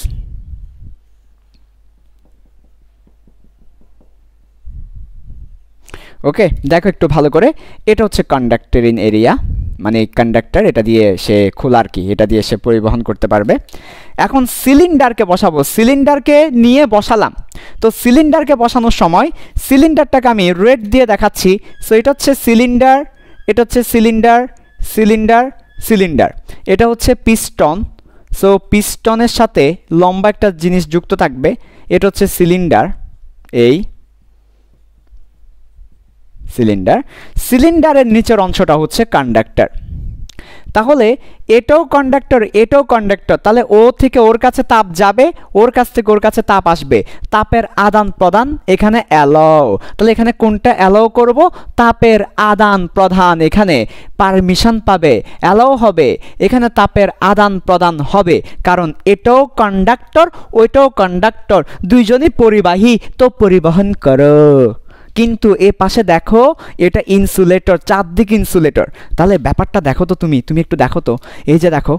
ওকে। দেখো একটু ভালো করে, এটা হচ্ছে কন্ডাক্টর ইন এরিয়া, মানে কন্ডাক্টর, এটা দিয়ে সে খোলা আর কি, এটা দিয়ে সে পরিবহন করতে পারবে। এখন সিলিন্ডারকে বসাবো, সিলিন্ডারকে নিয়ে বসালাম। তো সিলিন্ডারকে বসানোর সময় সিলিন্ডারটাকে আমি রেড দিয়ে দেখাচ্ছি। সো এটা হচ্ছে সিলিন্ডার, এটা হচ্ছে সিলিন্ডার, সিলিন্ডার, সিলিন্ডার। এটা হচ্ছে পিস্টন। সো পিস্টনের সাথে লম্বা একটা জিনিস যুক্ত থাকবে, এটা হচ্ছে সিলিন্ডার। এই সিলিন্ডারের নিচের অংশটা হচ্ছে কন্ডাক্টর। তাহলে এটাও কন্ডাক্টর, এটাও কন্ডাক্টর। তাহলে ও থেকে ওর কাছে তাপ যাবে, ওর কাছ থেকে ওর কাছে তাপ আসবে। তাপের আদান প্রদান এখানে অ্যালাউ। তাহলে এখানে কোনটা অ্যালাউ করব? তাপের আদান প্রদান। এখানে পারমিশন পাবে, অ্যালাউ হবে, এখানে তাপের আদান প্রদান হবে। কারণ এটাও কন্ডাক্টর, ওইটাও কন্ডাক্টর, দুইজনই পরিবাহী, তো পরিবহন করো। কিন্তু এ পাশে দেখো এটা ইনসুলেটর, চারদিক ইনসুলেটর। তাহলে ব্যাপারটা দেখো তো, তুমি একটু দেখো তো। এই যে দেখো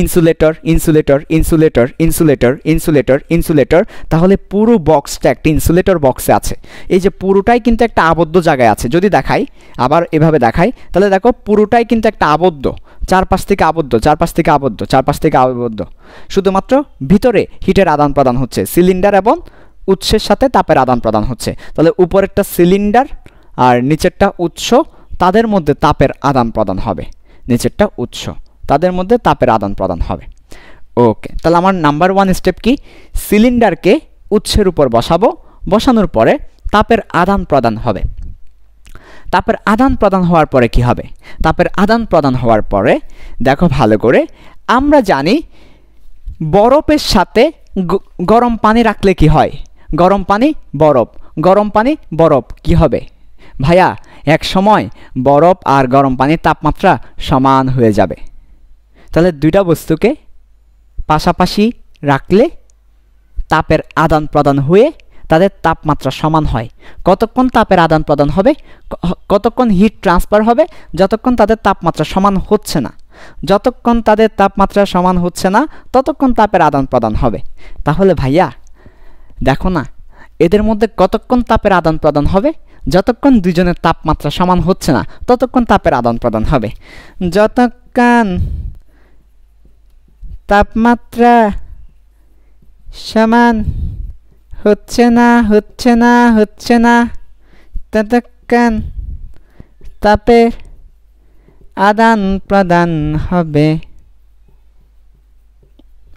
insulator, insulator, insulator, insulator, insulator, insulator. তাহলে পুরো বক্সটা একটা ইনসুলেটর বক্সে আছে। এই যে পুরোটাই কিন্তু একটা আবদ্ধ জায়গায় আছে। যদি দেখাই, আবার এভাবে দেখাই, তাহলে দেখো পুরোটাই কিন্তু একটা আবদ্ধ, চারপাশ থেকে আবদ্ধ, চারপাশ থেকে আবদ্ধ, চারপাশ থেকে আবদ্ধ। শুধুমাত্র ভিতরে হিটের আদান প্রদান হচ্ছে, সিলিন্ডার এবং উৎসের সাথে তাপের আদান প্রদান হচ্ছে। তাহলে উপরেরটা সিলিন্ডার আর নিচেরটা উৎস, তাদের মধ্যে তাপের আদান প্রদান হবে। নিচেরটা উৎস, তাদের মধ্যে তাপের আদান প্রদান হবে। ওকে, তাহলে আমার নাম্বার 1 স্টেপ কি? সিলিন্ডারকে উৎসের উপর বসাবো, বসানোর পরে তাপের আদান প্রদান হবে। তাপের আদান প্রদান হওয়ার পরে কি হবে? তাপের আদান প্রদান হওয়ার পরে দেখো ভালো করে, আমরা জানি বরফের সাথে গরম পানি রাখলে কি হয়? গরম পানি বরফ, গরম পানি বরফ, কি হবে ভাইয়া? এক সময় বরফ আর গরম পানির তাপমাত্রা সমান হয়ে যাবে। তাহলে দুইটা বস্তুকে পাশাপাশি রাখলে তাপের আদান প্রদান হয়ে তাদের তাপমাত্রা সমান হয়। কতক্ষণ তাপের আদান প্রদান হবে? কতক্ষণ হিট ট্রান্সফার হবে? যতক্ষণ তাদের তাপমাত্রা সমান হচ্ছে না। যতক্ষণ তাদের তাপমাত্রা সমান হচ্ছে না ততক্ষণ তাপের আদান প্রদান হবে। তাহলে ভাইয়া দেখো না, এদের মধ্যে কতক্ষণ তাপের আদান প্রদান হবে? যতক্ষণ দুজনের তাপমাত্রা সমান হচ্ছে না ততক্ষণ তাপের আদান প্রদান হবে। যতক্ষণ তাপমাত্রা সমান হচ্ছে না ততক্ষণ তাপের আদান প্রদান হবে।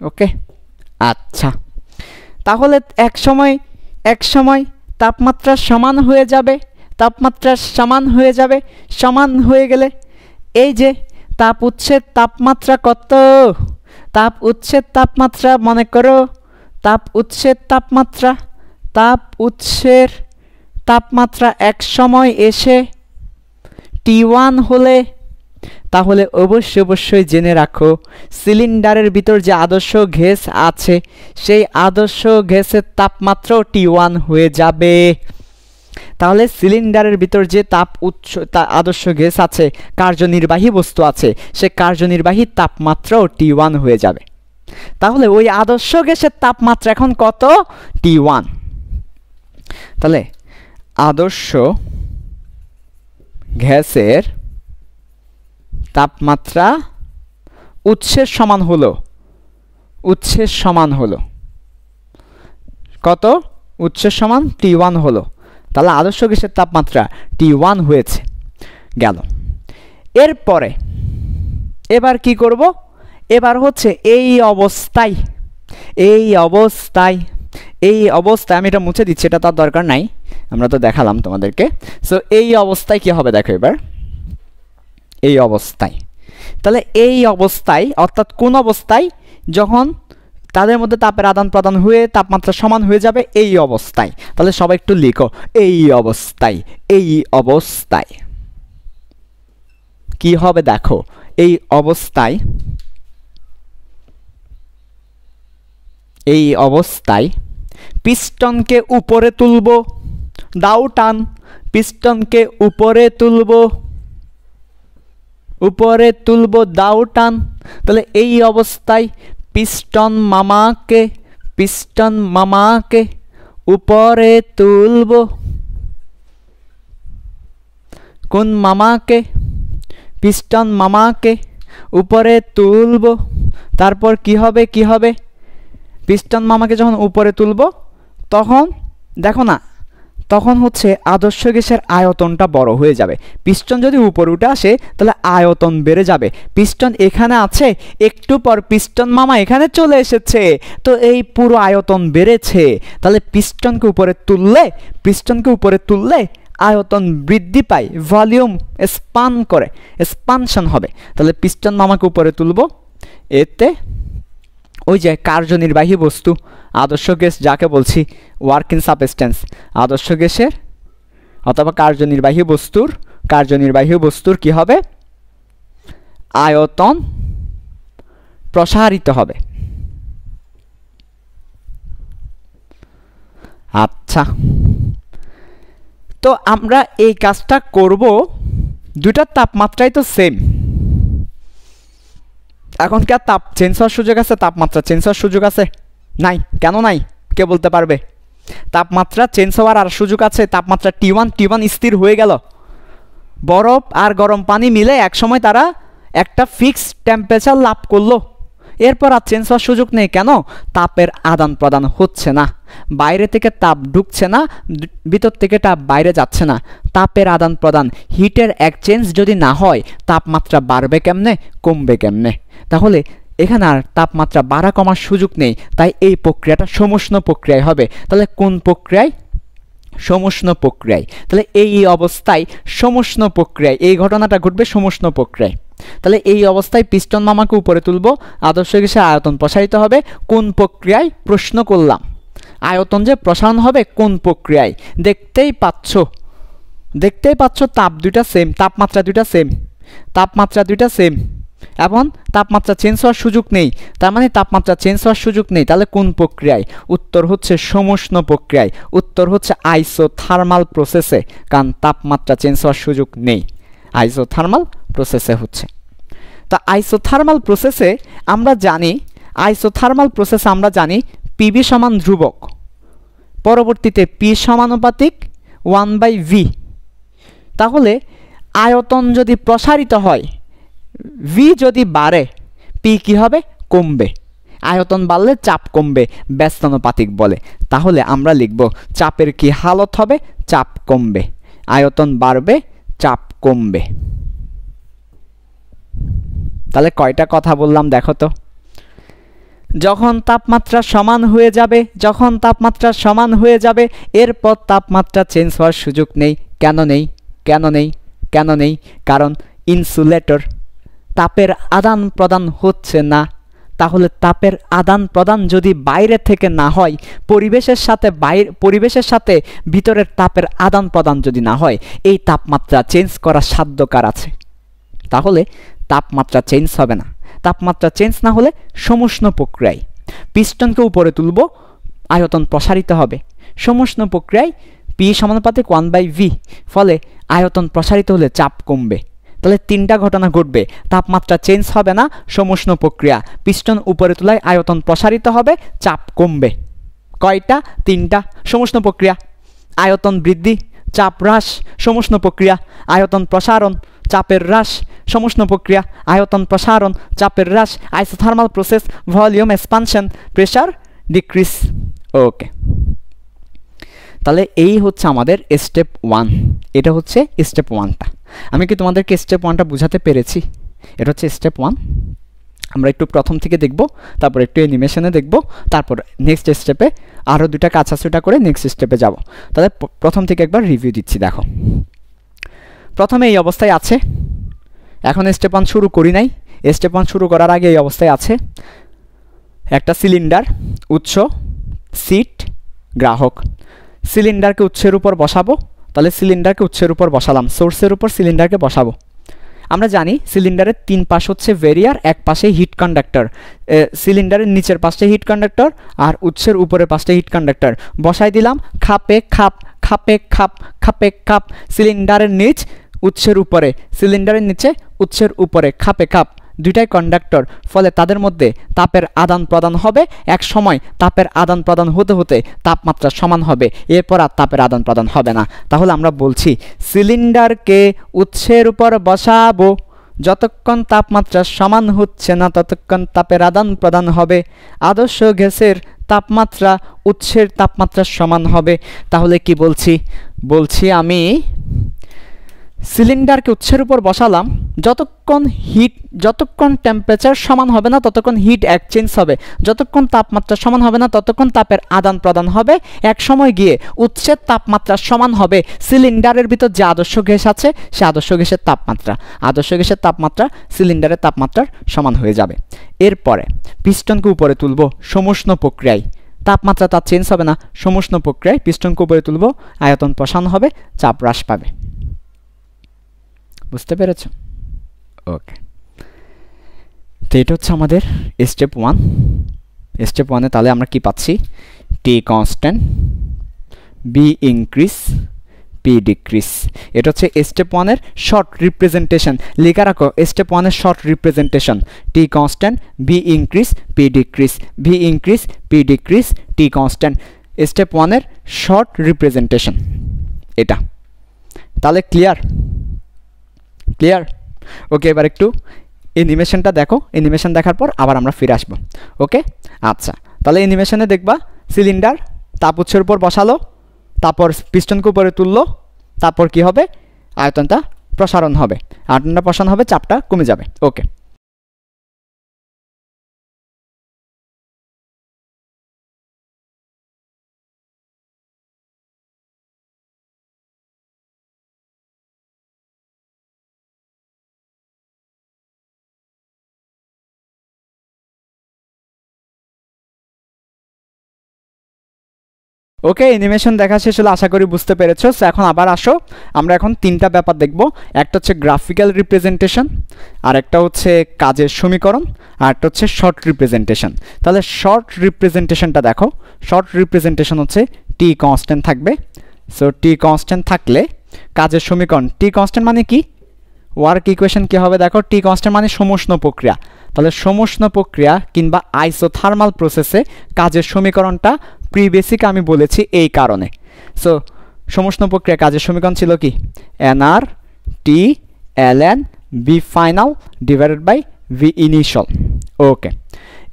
ওকে, আচ্ছা। তাহলে এক সময় তাপমাত্রা সমান হয়ে যাবে, সমান হয়ে গেলে এই যে তাপ উৎসের তাপমাত্রা কত? তাপ উৎসের তাপমাত্রা মনে করো, তাপ উৎসের তাপমাত্রা এক সময় এসে T1 হলে তাহলে অবশ্যই জেনে রাখো সিলিন্ডারের ভিতর যে আদর্শ গ্যাস আছে সেই আদর্শ গ্যাসের তাপমাত্রাও T1 হয়ে যাবে। তাহলে সিলিন্ডারের ভিতর যে আদর্শ গ্যাস আছে, কার্যনির্বাহী বস্তু আছে, সে কার্যনির্বাহী তাপমাত্রাও T1 হয়ে যাবে। তাহলে ওই আদর্শ গ্যাসের তাপমাত্রা এখন কত? T1। তাহলে আদর্শ গ্যাসের তাপমাত্রা উৎসের সমান হলো কত? উৎসের সমান T1 হলো। তাহলে আদর্শ গ্যাসের তাপমাত্রা T1 হয়েছে গেল। এরপরে এবার কি করব? এবার হচ্ছে এই অবস্থায় আমি এটা মুছে দিচ্ছি, এটা তার দরকার নাই, আমরা তো দেখালাম তোমাদেরকে। সো এই অবস্থায় কি হবে দেখো এবার। এই অবস্থায়, তাহলে এই অবস্থায় অর্থাৎ কোন অবস্থায়? যখন তাদের মধ্যে তাপের আদান প্রদান হয়ে তাপমাত্রা সমান হয়ে যাবে, এই অবস্থায়। তাহলে সবাই একটু লিখো, এই অবস্থায় কি হবে দেখো। এই অবস্থায় পিস্টনকে উপরে তুলব, দাও টান, পিস্টনকে উপরে তুলব, দাও টান। তাহলে এই অবস্থায় পিস্টন মামাকে উপরে তুলব। কোন মামাকে? পিস্টন মামাকে উপরে তুলব। তারপর কি হবে? পিস্টন মামাকে যখন উপরে তুলব তখন দেখো না, তখন হচ্ছে আদর্শ গ্যাসের আয়তনটা বড় হয়ে যাবে। পিস্টন যদি উপরে উঠে আসে তাহলে আয়তন বেড়ে যাবে। পিস্টন এখানে আছে, একটু পর পিস্টন মামা এখানে চলে এসেছে, তো এই পুরো আয়তন বেড়েছে। তাহলে পিস্টনকে উপরে তুললে আয়তন বৃদ্ধি পায়, ভলিউম এক্সপানশন হবে। তাহলে পিস্টন মামাকে উপরে তুলব, এতে ওই যে কার্যনির্বাহী বস্তু আদর্শ গ্যাস যাকে বলছি ওয়ার্কিং সাবস্টেন্স, আদর্শ গ্যাসের অথবা কার্যনির্বাহী বস্তুর কি হবে? আয়তন প্রসারিত হবে। আচ্ছা, তো আমরা এই কাজটা করব, দুইটার তাপমাত্রাই তো সেম। এখন কি আর তাপ চেঞ্জ হওয়ার সুযোগ আছে? তাপমাত্রা চেঞ্জ হওয়ার সুযোগ আছে? নাই। কেন নাই? কে বলতে পারবে? তাপমাত্রা চেঞ্জ হওয়ার আর সুযোগ আছে? তাপমাত্রা T1 স্থির হয়ে গেল। বরফ আর গরম পানি মিলে একসময় তারা একটা ফিক্সড টেম্পারেচার লাভ করলো, এরপর আর চেঞ্জ হওয়ার সুযোগ নেই। কেন? তাপের আদান প্রদান হচ্ছে না, বাইরে থেকে তাপ ঢুকছে না, ভিতর থেকে তাপ বাইরে যাচ্ছে না। তাপের আদান প্রদান, হিটের এক্সচেঞ্জ যদি না হয় তাপমাত্রা বাড়বে কেমনে, কমবে কেমনে? তাহলে এখানে আর তাপমাত্রা বাড়া কমার সুযোগ নেই, তাই এই প্রক্রিয়াটা সমুষ্ণ প্রক্রিয়ায় হবে। তাহলে কোন প্রক্রিয়ায়? সমুষ্ণ প্রক্রিয়ায়। তাহলে এই অবস্থায় সমুষ্ণ প্রক্রিয়ায় এই ঘটনাটা ঘটবে সমুষ্ণ প্রক্রিয়ায়। তাহলে এই অবস্থায় পিস্টন মামাকে উপরে তুলব, আদর্শ গ্যাসের আয়তন প্রসারিত হবে। কোন প্রক্রিয়ায়? প্রশ্ন করলাম। আয়তন যে প্রসারণ হবে কোন প্রক্রিয়ায়? দেখতেই পাচ্ছ তাপমাত্রা দুইটা সেম, এবং তাপমাত্রা চেঞ্জ হওয়ার সুযোগ নেই। তার মানে তাপমাত্রা চেঞ্জ হওয়ার সুযোগ নেই। তাহলে কোন প্রক্রিয়ায়? উত্তর হচ্ছে সমুষ্ণ প্রক্রিয়ায়, উত্তর হচ্ছে আইসোথার্মাল প্রসেসে, কারণ তাপমাত্রা চেঞ্জ হওয়ার সুযোগ নেই, আইসোথার্মাল প্রসেসে হচ্ছে। তা আইসোথার্মাল প্রসেসে আমরা জানি পিভি সমান ধ্রুবক, পরবর্তীতে পি সমানুপাতিক 1/v। তাহলে আয়তন যদি প্রসারিত হয়, ভি যদি বাড়ে, পি কি হবে? কমবে। আয়তন বাড়লে চাপ কমবে, ব্যস্তানুপাতিক বলে। তাহলে আমরা লিখব চাপের কি হালত হবে? চাপ কমবে। আয়তন বাড়বে, চাপ কমবে। তাহলে কয়টা কথা বললাম দেখো তো। যখন তাপমাত্রা সমান হয়ে যাবে এরপর তাপমাত্রা চেঞ্জ হওয়ার সুযোগ নেই। কেন নেই? কারণ ইনসুলেটর, তাপের আদান প্রদান হচ্ছে না, তাহলে তাপের আদান প্রদান যদি বাইরে থেকে না হয়, পরিবেশের সাথে ভিতরের তাপের আদান প্রদান যদি না হয়, এই তাপমাত্রা চেঞ্জ করার সাধ্য কার আছে? তাহলে তাপমাত্রা চেঞ্জ হবে না। তাপমাত্রা চেঞ্জ না হলে সমুষ্ণ প্রক্রিয়ায় পিস্টনকে উপরে তুলব, আয়তন প্রসারিত হবে। সমুষ্ণ প্রক্রিয়ায় পি সমানুপাতিক 1/v, ফলে আয়তন প্রসারিত হলে চাপ কমবে। তাহলে তিনটা ঘটনা ঘটবে, তাপমাত্রা চেঞ্জ হবে না, সমুষ্ণ প্রক্রিয়া, পিস্টন উপরে তোলায় আয়তন প্রসারিত হবে, চাপ কমবে। কয়টা? তিনটা। সমুষ্ণ প্রক্রিয়া, আয়তন বৃদ্ধি, চাপ হ্রাস। সমুষ্ণ প্রক্রিয়া, আয়তন প্রসারণ, চাপের হ্রাস। সমুষ্ণ প্রক্রিয়া, আয়তন প্রসারণ, চাপের হ্রাস। Isothermal process, volume expansion, pressure decrease. Okay, তাহলে এই হচ্ছে আমাদের স্টেপ 1। এটা হচ্ছে স্টেপ 1টা। আমি কি তোমাদেরকে স্টেপ 1টা বুঝাতে পেরেছি? এটা হচ্ছে স্টেপ 1। আমরা একটু প্রথম থেকে দেখব, তারপর একটু অ্যানিমেশনে দেখব, তারপর নেক্সট স্টেপে আরও দুটা কাছাছুটা করে নেক্সট স্টেপে যাব। তাহলে প্রথম থেকে একবার রিভিউ দিচ্ছি। দেখো, প্রথমে এই অবস্থায় আছে, এখন স্টেপ 1 শুরু করি নাই। স্টেপ 1 শুরু করার আগে এই অবস্থায় আছে একটা সিলিন্ডার, উৎস, সিট, গ্রাহক। সিলিন্ডারকে উৎসের উপর বসাবো, তাহলে সিলিন্ডারকে উৎসের উপর বসালাম, সোর্সের উপর সিলিন্ডারকে বসাবো। আমরা জানি সিলিন্ডারের 3 পাশ হচ্ছে ভেরিয়ার, এক পাশে হিট কন্ডাক্টর। সিলিন্ডারের নিচের পাশে হিট কন্ডাক্টর আর উৎসের উপরের পাশে হিট কন্ডাক্টর বসাই দিলাম। খাপে খাপ, খাপে খাপ, খাপে খাপ। সিলিন্ডারের নিচ উৎসের উপরে, সিলিন্ডারের নিচে উৎসের উপরে, খাপে খাপ, দুইটাই কন্ডাক্টর, ফলে তাদের মধ্যে তাপের আদান প্রদান হবে। এক সময় তাপের আদান প্রদান হতে হতে তাপমাত্রা সমান হবে, এরপর আর তাপের আদান প্রদান হবে না। তাহলে আমরা বলছি সিলিন্ডারকে উৎসের উপর বসাবো, যতক্ষণ তাপমাত্রা সমান হচ্ছে না ততক্ষণ তাপের আদান প্রদান হবে। আদর্শ গ্যাসের তাপমাত্রা উৎসের তাপমাত্রার সমান হবে। তাহলে কি বলছি? বলছি আমি সিলিন্ডারকে উৎসের উপর বসালাম, যতক্ষণ টেম্পারেচার সমান হবে না ততক্ষণ হিট এক্সচেঞ্জ হবে, যতক্ষণ তাপমাত্রা সমান হবে না ততক্ষণ তাপের আদান প্রদান হবে। এক সময় গিয়ে উৎসের তাপমাত্রা সমান হবে সিলিন্ডারের ভিতর যে আদর্শ গ্যাস আছে সে আদর্শ গ্যাসের তাপমাত্রা সিলিন্ডারের তাপমাত্রার সমান হয়ে যাবে। এরপরে পিস্টনকে উপরে তুলব সমুষ্ণ প্রক্রিয়ায়, তাপমাত্রা তার চেঞ্জ হবে না। সমুষ্ণ প্রক্রিয়ায় পিস্টনকে উপরে তুলব, আয়তন প্রসারণ হবে, চাপ হ্রাস পাবে। বুঝতে পেরেছ? ওকে, তো এটা হচ্ছে আমাদের স্টেপ 1। স্টেপ 1-এ তাহলে আমরা কি পাচ্ছি? T constant, V increase, P decrease. এটা হচ্ছে স্টেপ 1-এর শর্ট রিপ্রেজেন্টেশন। লেখা রাখো স্টেপ 1-এর short representation: T constant, V increase, P decrease, V increase, P decrease, T constant. Step 1-এর শর্ট রিপ্রেজেন্টেশন এটা। তাহলে ক্লিয়ার? ওকে, এবার একটু অ্যানিমেশনটা দেখো। অ্যানিমেশন দেখার পর আবার আমরা ফিরে আসবো। ওকে, আচ্ছা, তাহলে অ্যানিমেশনে দেখবা সিলিন্ডার তাপ উৎসের উপর বসালো, তারপর পিস্টনকে উপরে তুললো, তারপর কি হবে? আয়তনটা প্রসারণ হবে, চাপটা কমে যাবে। ওকে, ওকে, অ্যানিমেশন দেখা শেষ হলো, আশা করি বুঝতে পেরেছো। সো এখন আবার আসো, আমরা এখন তিনটা ব্যাপার দেখব। একটা হচ্ছে গ্রাফিক্যাল রিপ্রেজেন্টেশন, আর একটা হচ্ছে কাজের সমীকরণ, আর একটা হচ্ছে শর্ট রিপ্রেজেন্টেশন। তাহলে শর্ট রিপ্রেজেন্টেশনটা দেখো। শর্ট রিপ্রেজেন্টেশন হচ্ছে টি কনস্ট্যান্ট থাকবে। সো টি কনস্ট্যান্ট থাকলে কাজের সমীকরণ, টি কনস্ট্যান্ট মানে কি? ওয়ার্ক ইকুয়েশন কি হবে? দেখো, টি কনস্ট্যান্ট মানে সমুষ্ণ প্রক্রিয়া। তাহলে সমুষ্ণ প্রক্রিয়া কিংবা আইসোথার্মাল প্রসেসে কাজের সমীকরণটা প্রিবেসিক আমি বলেছি এই কারণে। সো সমুষ্ণ প্রক্রিয়া কাজের সমীকরণ ছিল কি? NR T ln V final divided by V initial. Okay,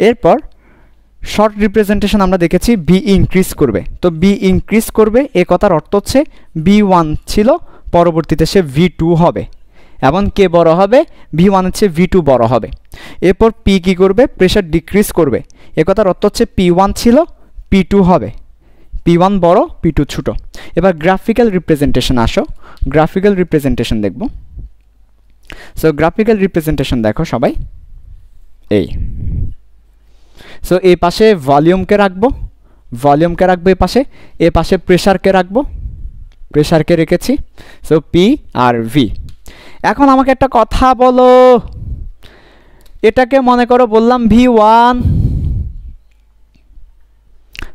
এরপর শর্ট রিপ্রেজেন্টেশন আমরা দেখেছি বি ইনক্রিজ করবে। তো বি ইনক্রিজ করবে এ কথার অর্থ হচ্ছে বি1 ছিল, পরবর্তীতে সে ভি2 হবে, এবং কে বড় হবে? ভি1 হচ্ছে ভি2 বড় হবে। এরপর পি কি করবে? প্রেশার ডিক্রিজ করবে। এ কথার অর্থ হচ্ছে পি1 ছিল, পি2 হবে, পি1 বড়, পি2 ছোট। এবার গ্রাফিক্যাল রিপ্রেজেন্টেশন আসো, গ্রাফিক্যাল রিপ্রেজেন্টেশন দেখব। সো গ্রাফিক্যাল রিপ্রেজেন্টেশন দেখো সবাই, এই সো এই পাশে ভলিউমকে রাখবো, এ পাশে প্রেসারকে রাখবো, প্রেসারকে রেখেছি। So P R V. এখন আমাকে একটা কথা বলো, এটাকে মনে করো বললাম V1,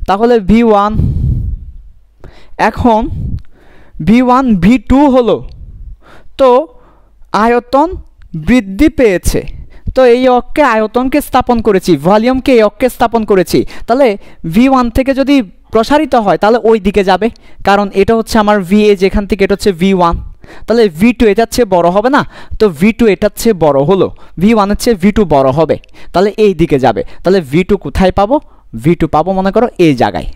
তাহলে V1 এখন V1 V2 হলো, তো আয়তন বৃদ্ধি পেয়েছে, তো এই অক্ষে আয়তনকে স্থাপন করেছি, ভলিউমকে এই অক্ষে স্থাপন করেছি, তাহলে V1 থেকে যদি প্রসারিত হয় তাহলে ওই দিকে যাবে, কারণ এটা হচ্ছে আমার VA, যেখান থেকে এটা হচ্ছে V1, তাহলে V2 এটার চেয়ে বড় হবে না, তো V2 এটার চেয়ে বড় হলো, V1 এর চেয়ে V2 বড় হবে, তাহলে এই দিকে যাবে, তাহলে V2 কোথায় পাবো? V2 পাবো মনে করো এই জায়গায়।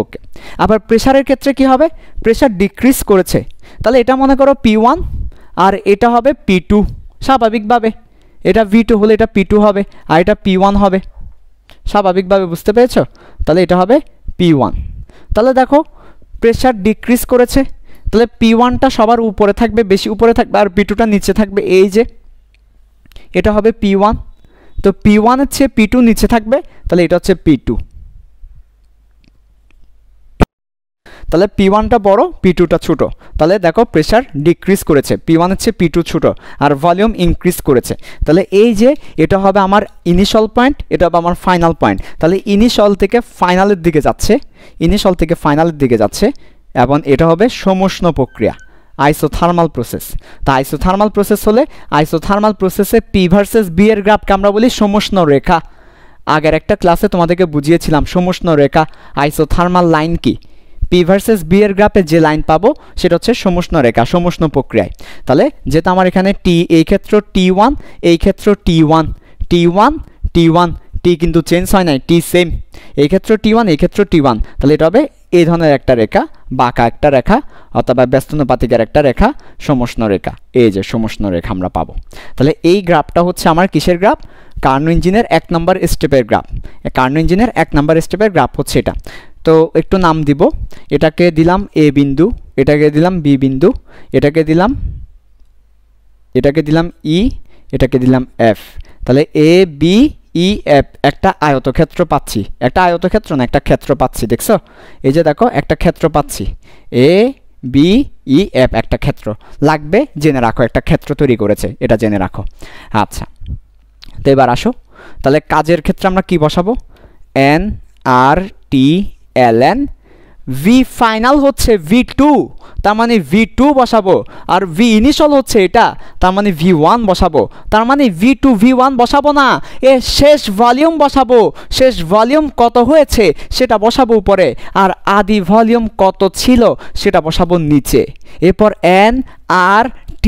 ওকে, আবার প্রেসারের ক্ষেত্রে কি হবে? প্রেসার ডিক্রিজ করেছে, তাহলে এটা মনে করো P1 আর এটা হবে P2, স্বাভাবিকভাবে এটা V2 হলে এটা P2 হবে আর এটা P1 হবে, স্বাভাবিকভাবে, বুঝতে পেরেছো? তাহলে এটা হবে P1। তাহলে দেখো প্রেসার ডিক্রিজ করেছে, তাহলে P1টা সবার উপরে থাকবে, বেশি উপরে থাকবে, আর P2টা নিচে থাকবে, এই যে এটা হবে P1, তো P1 এর চেয়ে P2 নিচে থাকবে, তাহলে এটা হচ্ছে P2। তাহলে P1টা বড়, P2টা ছোট, তাহলে দেখো প্রেসার ডিক্রিজ করেছে, P1 এর চেয়ে P2 ছোট, আর ভলিউম ইনক্রিজ করেছে, তাহলে এই যে এটা হবে আমার ইনিশিয়াল পয়েন্ট, এটা হবে আমার ফাইনাল পয়েন্ট, তাহলে ইনিশিয়াল থেকে ফাইনালের দিকে যাচ্ছে, এবং এটা হবে সমুষ্ণ প্রক্রিয়া, আইসোথার্মাল প্রসেস। তা আইসোথার্মাল প্রসেস হলে আইসোথার্মাল প্রসেসে P ভার্সেস B এর গ্রাফকে আমরা বলি সমুষ্ণ রেখা। আগের একটা ক্লাসে তোমাদেরকে বুঝিয়েছিলাম সমুষ্ণ রেখা, আইসোথার্মাল লাইন কি। P ভার্সেস B এর গ্রাফে যে লাইন পাবো সেটা হচ্ছে সমুষ্ণ রেখা, সমুষ্ণ প্রক্রিয়ায়। তাহলে যেটা আমার এখানে T, এই ক্ষেত্র T1, এই ক্ষেত্র T1, T কিন্তু চেঞ্জ হয় নাই, T সেম, এই ক্ষেত্র T1, এই ক্ষেত্র T1, তাহলে এটা হবে এই ধরনের একটা রেখা, বাঁকা একটা রেখা অথবা ব্যস্তানুপাতিকের একটা রেখা, সমুষ্ণ রেখা, এই যে সমুষ্ণ রেখা আমরা পাবো। তাহলে এই গ্রাফটা হচ্ছে আমার কিসের গ্রাফ? কার্নো ইঞ্জিনের 1 নম্বর স্টেপের গ্রাফ। কার্নো ইঞ্জিনের 1 নম্বর স্টেপের গ্রাফ হচ্ছে এটা। তো একটু নাম দিব, এটাকে দিলাম A বিন্দু, এটাকে দিলাম B বিন্দু, এটাকে দিলাম E, এটাকে দিলাম F। তাহলে A B E F একটা আয়তক্ষেত্র পাচ্ছি, একটা আয়তক্ষেত্র না, একটা ক্ষেত্র পাচ্ছি, দেখছো? এই যে দেখো একটা ক্ষেত্র পাচ্ছি, A B E F একটা ক্ষেত্র লাগবে, জেনে রাখো, একটা ক্ষেত্র তৈরি করেছে, এটা জেনে রাখো। আচ্ছা, তো এবার আসো, তাহলে কাজের ক্ষেত্রে আমরা কি বসাবো? N R T ln, V final হচ্ছে V2, তার মানে V2 বসাবো, আর V ইনিশিয়াল হচ্ছে এটা, তার মানে V1 বসাবো, তার মানে V2 V1 বসাবো না, শেষ ভলিউম বসাবো, শেষ ভলিউম কত হয়েছে সেটা বসাবো উপরে, আর আদি ভলিউম কত ছিল সেটা বসাবো নিচে। এরপর N R T,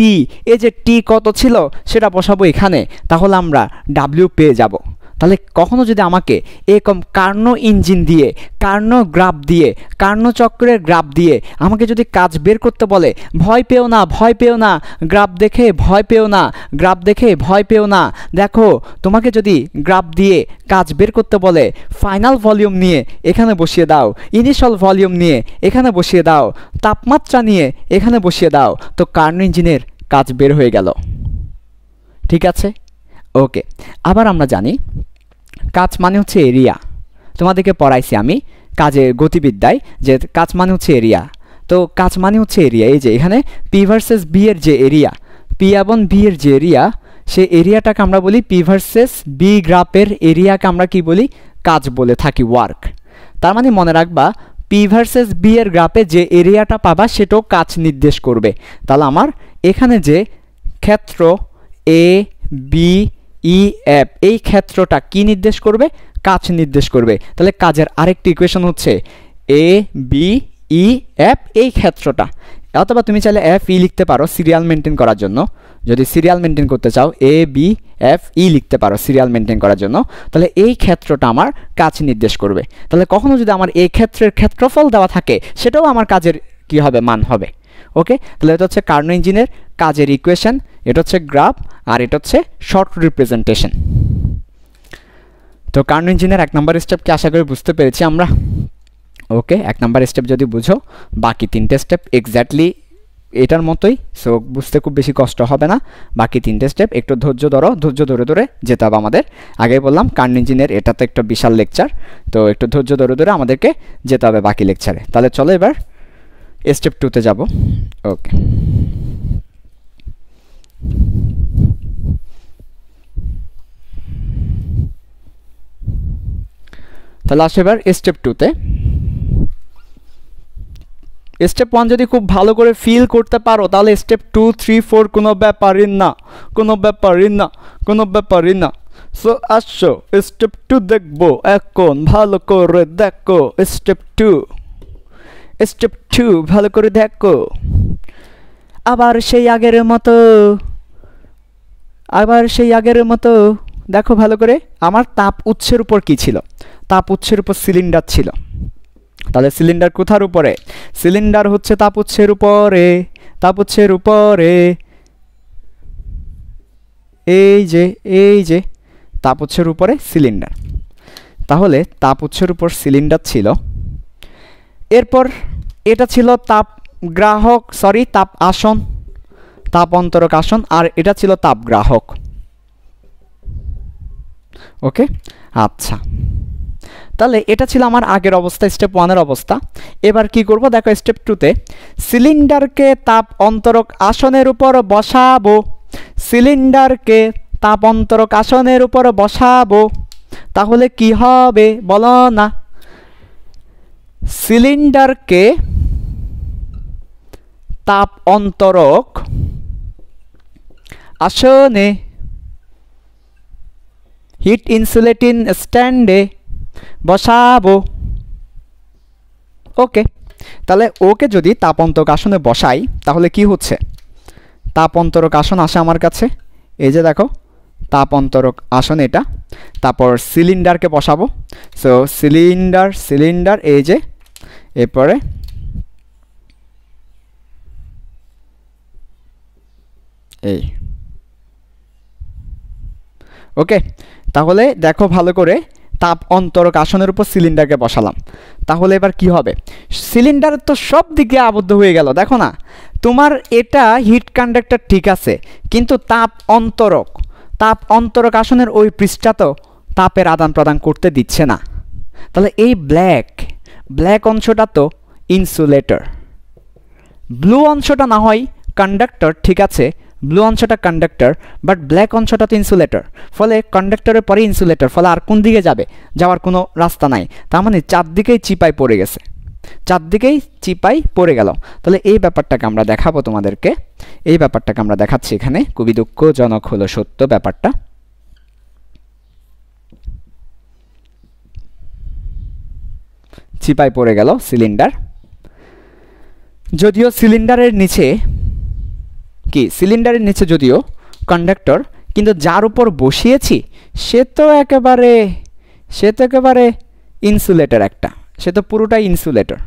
এই যে T কত ছিল সেটা বসাবো এখানে, তাহলে আমরা W পেয়ে যাব। তাহলে কখনো যদি আমাকে এরকম কার্নো ইঞ্জিন দিয়ে, কার্নো গ্রাফ দিয়ে, কার্নো চক্রের গ্রাফ দিয়ে আমাকে যদি কাজ বের করতে বলে, ভয় পেও না, গ্রাফ দেখে ভয় পেও না, দেখো তোমাকে যদি গ্রাফ দিয়ে কাজ বের করতে বলে, ফাইনাল ভলিউম নিয়ে এখানে বসিয়ে দাও, ইনিশিয়াল ভলিউম নিয়ে এখানে বসিয়ে দাও, তাপমাত্রা নিয়ে এখানে বসিয়ে দাও, তো কার্নো ইঞ্জিনের কাজ বের হয়ে গেল। ঠিক আছে, ওকে। আবার আমরা জানি কাজ মানে হচ্ছে এরিয়া, তোমাদেরকে পড়াইছি আমি কাজে গতিবিদ্যায় যে কাজ মানে হচ্ছে এরিয়া। তো কাজ মানে হচ্ছে এরিয়া, এই যে এখানে P ভার্সেস B এর যে এরিয়া, P এবং B এর যে এরিয়া, সেই এরিয়াটাকে আমরা বলি P ভার্সেস B গ্রাফের এরিয়াকে আমরা কি বলি? কাজ বলে থাকি, ওয়ার্ক। তার মানে মনে রাখবা P ভার্সেস B এর গ্রাফে যে এরিয়াটা পাবা সেটাও কাজ নির্দেশ করবে। তাহলে আমার এখানে যে ক্ষেত্র A B E F, এই ক্ষেত্রটা কি নির্দেশ করবে? কাজ নির্দেশ করবে। তাহলে কাজের আরেকটি ইকুয়েশন হচ্ছে A B E F, এই ক্ষেত্রটা, অথবা তুমি চাইলে F E লিখতে পারো সিরিয়াল মেনটেন করার জন্য, যদি সিরিয়াল মেনটেন করতে চাও A B F E লিখতে পারো সিরিয়াল মেনটেন করার জন্য। তাহলে এই ক্ষেত্রটা আমার কাজ নির্দেশ করবে। তাহলে কখনো যদি আমার এই ক্ষেত্রের ক্ষেত্রফল দেওয়া থাকে সেটাও আমার কাজের কি হবে? মান হবে। ওকে, তাহলে এটা হচ্ছে কার্নো ইঞ্জিনের কাজের ইকুয়েশন, এটা হচ্ছে গ্রাফ, আর এটা হচ্ছে শর্ট রিপ্রেজেন্টেশন। তো কার্নো ইঞ্জিনের 1 নম্বর স্টেপকে আশা করি বুঝতে পেরেছি আমরা। ওকে, 1 নম্বর স্টেপ যদি বুঝো, বাকি 3টে স্টেপ এক্স্যাক্টলি এটার মতোই, সো বুঝতে খুব বেশি কষ্ট হবে না। বাকি 3টে স্টেপ একটু ধৈর্য ধরো, ধৈর্য ধরে ধরে যেতে হবে আমাদের। আগে বললাম কার্ন ইঞ্জিনের এটা তো একটা বিশাল লেকচার, তো একটু ধৈর্য ধরে ধরে আমাদেরকে যেতে হবে বাকি লেকচারে। তাহলে চলো এবার স্টেপ 2তে যাব। ওকে, তাহলে আসো এবার স্টেপ 2তে। স্টেপ 1 যদি খুব ভালো করে ফিল করতে পারো তাহলে স্টেপ 2, 3, 4 কোনো ব্যাপারই না, কোনো ব্যাপারই না, কোনো ব্যাপারই না। সো আসো স্টেপ 2 দেখবো এখন, ভালো করে দেখো স্টেপ 2, স্টেপ 2 ভালো করে দেখো। আবার সেই আগের মতো, আবার সেই আগের মতো দেখো ভালো করে। আমার তাপ উৎসের উপর কি ছিল? তাপ উৎসের উপর সিলিন্ডার ছিল। তাহলে সিলিন্ডার কোথার উপরে? সিলিন্ডার হচ্ছে তাপ উৎসের উপরে, তাপ উৎসের উপরে, এই যে তাপ উৎসের উপরে সিলিন্ডার। তাহলে তাপ উৎসের উপর সিলিন্ডার ছিল। এরপর এটা ছিল তাপ গ্রাহক, সরি তাপ আসন, তাপ অন্তরক আসন, আর এটা ছিল তাপ গ্রাহক। ওকে, আচ্ছা, তাহলে এটা ছিল আমার আগের অবস্থা, স্টেপ 1-এর অবস্থা। এবার কি করব দেখো, স্টেপ 2তে সিলিন্ডারকে তাপ অন্তরক আসনের উপর বসাবো, সিলিন্ডারকে তাপ অন্তরক আসনের উপর বসাবো। তাহলে কি হবে বলো না? সিলিন্ডারকে তাপ অন্তরক আসনে, হিট ইনসুলেটিং স্ট্যান্ডে বসাবো। ওকে, তাহলে ওকে যদি তাপ অন্তরক আসনে বসাই তাহলে কি হচ্ছে? তাপ অন্তরক আসন আসে আমার কাছে, এই যে দেখো তাপ অন্তরক আসন এটা। তারপর সিলিন্ডারকে বসাবো, সো সিলিন্ডার, সিলিন্ডার এই যে, এরপরে এই। ওকে, তাহলে দেখো ভালো করে, তাপ অন্তরক আসনের উপর সিলিন্ডারকে বসালাম। তাহলে এবার কি হবে? সিলিন্ডার তো সব দিকে আবদ্ধ হয়ে গেল, দেখো না? তোমার এটা হিট কন্ডাক্টর ঠিক আছে, কিন্তু তাপ অন্তরক আসনের ওই পৃষ্ঠা তো তাপের আদান প্রদান করতে দিচ্ছে না। তাহলে এই ব্ল্যাক অংশটা তো ইনসুলেটর, ব্লু অংশটা না হয় কন্ডাক্টর, ঠিক আছে, ব্লু অংশটা কন্ডাক্টর, বাট ব্ল্যাক অংশটা তো ইনসুলেটর। ফলে কন্ডাক্টরের পরে ইনসুলেটর, ফলে আর কোন দিকে যাবে? যাওয়ার কোনো রাস্তা নাই। তার মানে চারদিকেই চিপাই পড়ে গেছে, চারদিকেই চিপাই পড়ে গেল। তাহলে এই ব্যাপারটাকে আমরা দেখাবো তোমাদেরকে, এই ব্যাপারটাকে আমরা দেখাচ্ছি এখানে। খুবই দুঃখজনক হলো সত্য ব্যাপারটা। চিপাই পড়ে গেল সিলিন্ডার। যদিও সিলিন্ডারের নিচে কি, সিলিন্ডারের নিচে যদিও কন্ডাক্টর, কিন্তু যার উপর বসিয়েছি সে তো একেবারে ইনসুলেটর একটা, সে তো পুরোটাই ইনসুলেটর,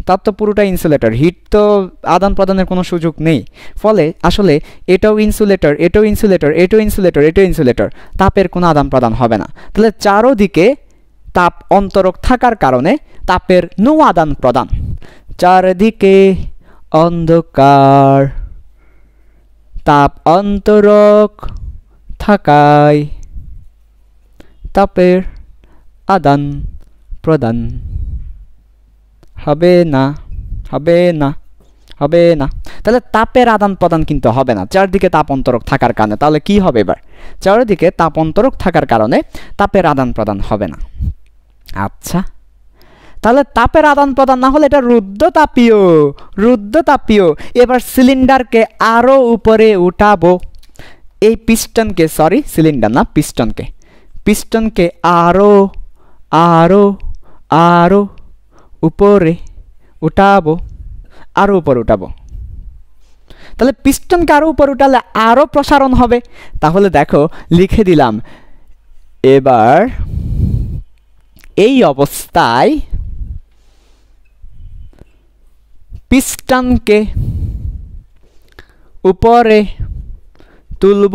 তার তো পুরোটাই ইনসুলেটর, হিট তো আদান প্রদানের কোনো সুযোগ নেই। ফলে আসলে এটাও ইনসুলেটর, এটাও ইনসুলেটর, এটাও ইনসুলেটর, এটাও ইনসুলেটর, তাপের কোনো আদান প্রদান হবে না। তাহলে চারোদিকে তাপ অন্তরক থাকার কারণে তাপের নো আদান প্রদান, চারদিকে অন্ধকার, তাপ অন্তরক থাকায় তাপের আদান প্রদান হবে না, হবে না, হবে না। তাহলে তাপের আদান প্রদান কিন্তু হবে না চারদিকে তাপ অন্তরক থাকার কারণে। তাহলে কি হবে এবার? চারদিকে তাপ অন্তরক থাকার কারণে তাপের আদান প্রদান হবে না। আচ্ছা, তাহলে তাপের আদান প্রদান না হলে এটা রুদ্ধতাপীয়। এবার সিলিন্ডারকে আরো উপরে উঠাবো, এই পিস্টনকে, সরি সিলিন্ডার না, পিস্টনকে আরো আরো আরো উপরে উঠাবো, আরো উপরে উঠাবো। তাহলে পিস্টনকে আরো উপরে উঠালে আরো প্রসারণ হবে। তাহলে দেখো লিখে দিলাম, এবার এই অবস্থায় পিস্টনকে উপরে তুলব,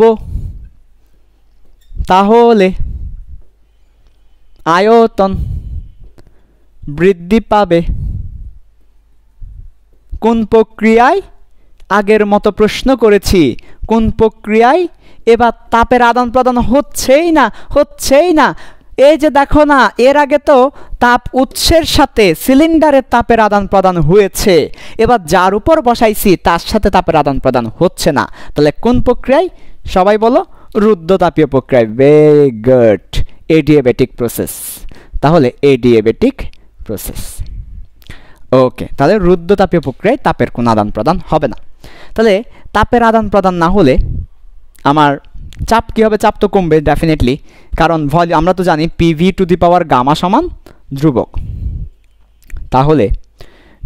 তাহলে আয়তন বৃদ্ধি পাবে। কোন প্রক্রিয়ায়? আগের মতো প্রশ্ন করেছি কোন প্রক্রিয়ায় এবার তাপের আদান প্রদান হচ্ছেই না এই যে দেখো না এর আগে তো তাপ উৎসের সাথে সিলিন্ডারের তাপের আদান প্রদান হয়েছে এবার যার উপর বসাইছি তার সাথে তাপের আদান প্রদান হচ্ছে না তাহলে কোন প্রক্রিয়ায় সবাই বলো রুদ্ধতাপীয় প্রক্রিয়ায় ভেরি গুড এডিয়াবেটিক প্রসেস তাহলে এডিয়াবেটিক প্রসেস ওকে তাহলে রুদ্ধতাপীয় প্রক্রিয়ায় তাপের কোনো আদান প্রদান হবে না তাহলে তাপের আদান প্রদান না হলে আমার চাপ কী হবে চাপ তো কমবে ডেফিনেটলি কারণ ভলিউম আমরা তো জানি PV to the power gamma সমান ধ্রুবক তাহলে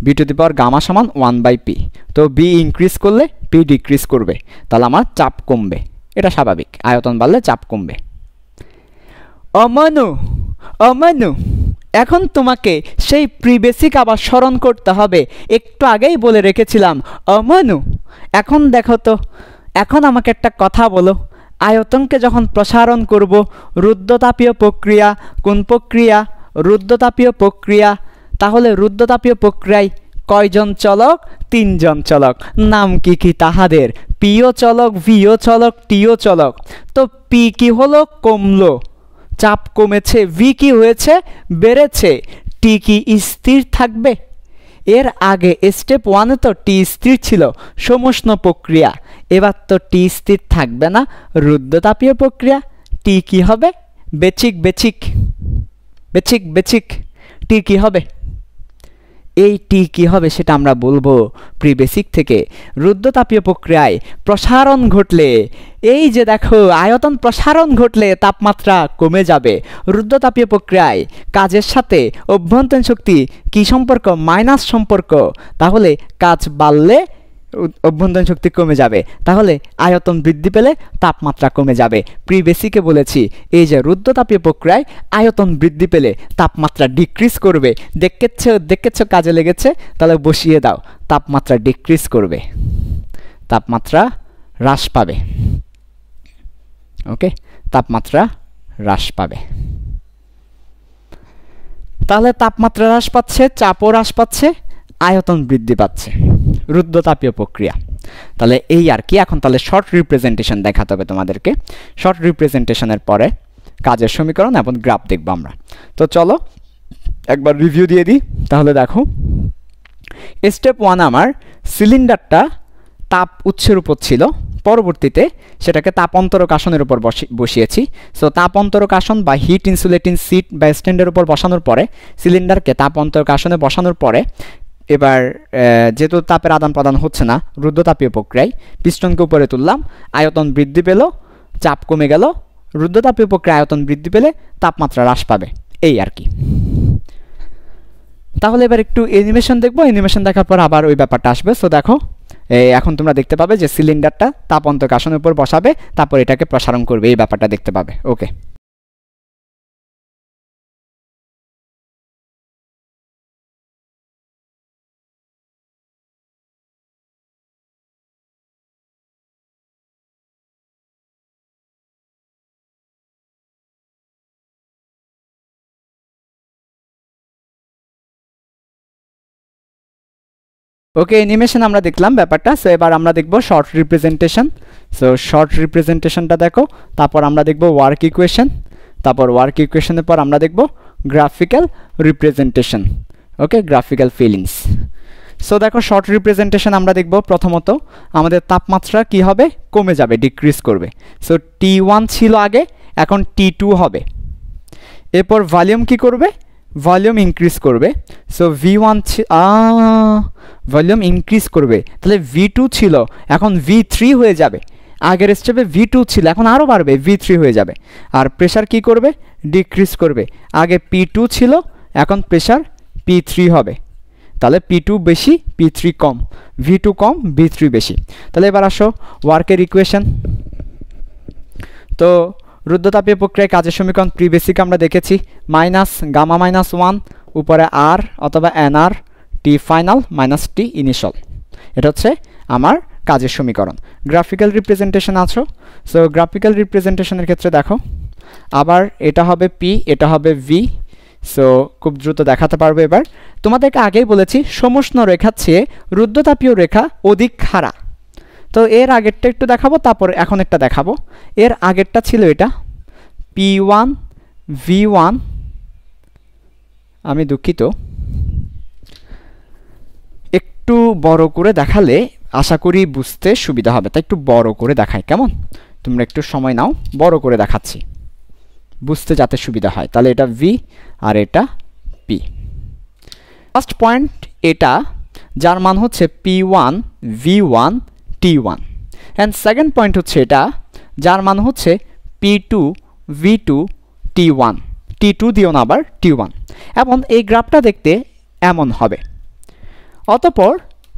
V to the power gamma সমান 1/p তো বি ইনক্রিজ করলে পি ডিক্রিজ করবে তাহলে আমার চাপ কমবে এটা স্বাভাবিক আয়তন বাড়লে চাপ কমবে অমনু এখন তোমাকে সেই প্রিবেসিক আবার স্মরণ করতে হবে একটু আগেই বলে রেখেছিলাম অমনু এখন দেখো তো এখন আমাকে একটা কথা বলো আয়তনকে যখন প্রসারণ করব রুদ্ধতাপীয় প্রক্রিয়া কোন প্রক্রিয়া রুদ্ধতাপীয় প্রক্রিয়া তাহলে রুদ্ধতাপীয় প্রক্রিয়ায় কয়জন চলক 3 জন চলক নাম কি তাহাদের পিও চলক ভিও চলক টিও চলক তো পি কি হলো কমলো চাপ কমেছে ভি কি হয়েছে বেড়েছে টি কি স্থির থাকবে এর আগে স্টেপ 1 এ তো টি স্থির ছিল সমুষ্ণ প্রক্রিয়া এবার তো টি স্থির থাকবে না রুদ্ধতাপীয় প্রক্রিয়া টি কি হবে বেচিক টি কি হবে এই টি কি হবে সেটা আমরা বলবো প্রিবেসিক থেকে রুদ্ধতাপীয় প্রক্রিয়ায় প্রসারণ ঘটলে এই যে দেখো আয়তন প্রসারণ ঘটলে তাপমাত্রা কমে যাবে রুদ্ধতাপীয় প্রক্রিয়ায় কাজের সাথে অভ্যন্তরীণ শক্তি কি সম্পর্ক মাইনাস সম্পর্ক তাহলে কাজ বাড়লে অভ্যন্তরীণ শক্তি কমে যাবে তাহলে আয়তন বৃদ্ধি পেলে তাপমাত্রা কমে যাবে প্রিবেসিকে বলেছি এই যে রুদ্ধতাপীয় প্রক্রিয়ায় আয়তন বৃদ্ধি পেলে তাপমাত্রা ডিক্রিজ করবে দেখেছো কাজে লেগেছে তাহলে বসিয়ে দাও তাপমাত্রা ডিক্রিজ করবে তাপমাত্রা হ্রাস পাবে ওকে তাপমাত্রা হ্রাস পাবে তাহলে তাপমাত্রা হ্রাস পাচ্ছে চাপও হ্রাস পাচ্ছে আয়তন বৃদ্ধি পাচ্ছে রুদ্ধতাপীয় প্রক্রিয়া তাহলে এই আর কি এখন তাহলে শর্ট রিপ্রেজেন্টেশন দেখাতে হবে তোমাদেরকে শর্ট রিপ্রেজেন্টেশনের পরে কাজের সমীকরণ এবং গ্রাফ দেখব আমরা তো চলো একবার রিভিউ দিয়ে দিই তাহলে দেখো স্টেপ 1 আমার সিলিন্ডারটা তাপ উৎসের উপর ছিল পরবর্তীতে সেটাকে তাপ অন্তরক আসনের উপর বসিয়েছি সো তাপ অন্তরক আসন বা হিট ইনসুলেটিং সিট বা স্ট্যান্ডের উপর বসানোর পরে সিলিন্ডারকে তাপ অন্তরক আসনে বসানোর পরে এবার যেহেতু তাপের আদান প্রদান হচ্ছে না রুদ্ধতাপীয় প্রক্রিয়ায় পিস্টনকে উপরে তুললাম আয়তন বৃদ্ধি পেল চাপ কমে গেল রুদ্ধতাপীয় প্রক্রিয়া আয়তন বৃদ্ধি পেলে তাপমাত্রা হ্রাস পাবে এই আর কি তাহলে এবার একটু অ্যানিমেশন দেখবো অ্যানিমেশন দেখার পর আবার ওই ব্যাপারটা আসবে সো দেখো এখন তোমরা দেখতে পাবে যে সিলিন্ডারটা তাপ অন্তরক আসনের উপর বসাবে তারপর এটাকে প্রসারণ করবে এই ব্যাপারটা দেখতে পাবে ওকে ওকে অ্যানিমেশন আমরা দেখলাম ব্যাপারটা সো এবার আমরা দেখব শর্ট রিপ্রেজেন্টেশন সো শর্ট রিপ্রেজেন্টেশনটা দেখো তারপর আমরা দেখব ওয়ার্ক ইকুয়েশন তারপর ওয়ার্ক ইকুয়েশনের পর আমরা দেখব গ্রাফিক্যাল রিপ্রেজেন্টেশন ওকে গ্রাফিক্যাল ফিলিংস সো দেখো শর্ট রিপ্রেজেন্টেশন আমরা দেখব প্রথমত আমাদের তাপমাত্রা কি হবে কমে যাবে ডিক্রিজ করবে সো T1 ছিল আগে এখন T2 হবে এরপর ভলিউম কি করবে ভলিউম ইনক্রিজ করবে সো V1 ভলিউম ইনক্রিজ করবে তাহলে V2 ছিল এখন V3 হয়ে যাবে আগের স্টেপে V2 ছিল এখন আরও বাড়বে V3 হয়ে যাবে আর প্রেসার কি করবে ডিক্রিজ করবে আগে P2 ছিল এখন প্রেসার P3 হবে তাহলে P2 বেশি P3 কম V2 কম V3 বেশি তাহলে এবার আসো ওয়ার্কের ইকুয়েশন তো রুদ্ধতাপীয় প্রক্রিয়ায় কাজের সমীকরণ প্রিবেসিক আমরা দেখেছি মাইনাস গামা মাইনাস 1 উপরে আর অথবা এনআর টি ফাইনাল মাইনাস টি ইনিশিয়াল এটা হচ্ছে আমার কাজের সমীকরণ গ্রাফিক্যাল রিপ্রেজেন্টেশন আছো সো গ্রাফিক্যাল রিপ্রেজেন্টেশনের ক্ষেত্রে দেখো আবার এটা হবে পি এটা হবে ভি সো খুব দ্রুত দেখাতে পারবো এবার তোমাদেরকে আগেই বলেছি সমুষ্ণ রেখার চেয়ে রুদ্ধতাপীয় রেখা অধিক খাড়া তো এর আগেরটা একটু দেখাবো, তারপর এখন একটা দেখাবো। এর আগেরটা ছিল এটা P1 V1, আমি দুঃখিত, একটু বড় করে দেখালে আশা করি বুঝতে সুবিধা হবে, তাই একটু বড় করে দেখাই, কেমন? তোমরা একটু সময় নাও, বড় করে দেখাচ্ছি বুঝতে যাতে সুবিধা হয়। তাহলে এটা V আর এটা P। ফার্স্ট পয়েন্ট এটা, যার মান হচ্ছে P1 V1 T1, and second point হচ্ছে এটা, যার মান হচ্ছে P2 V2 T1, T2 দিও না আবার T1। এবং এই গ্রাফটা দেখতে এমন হবে। অতঃপর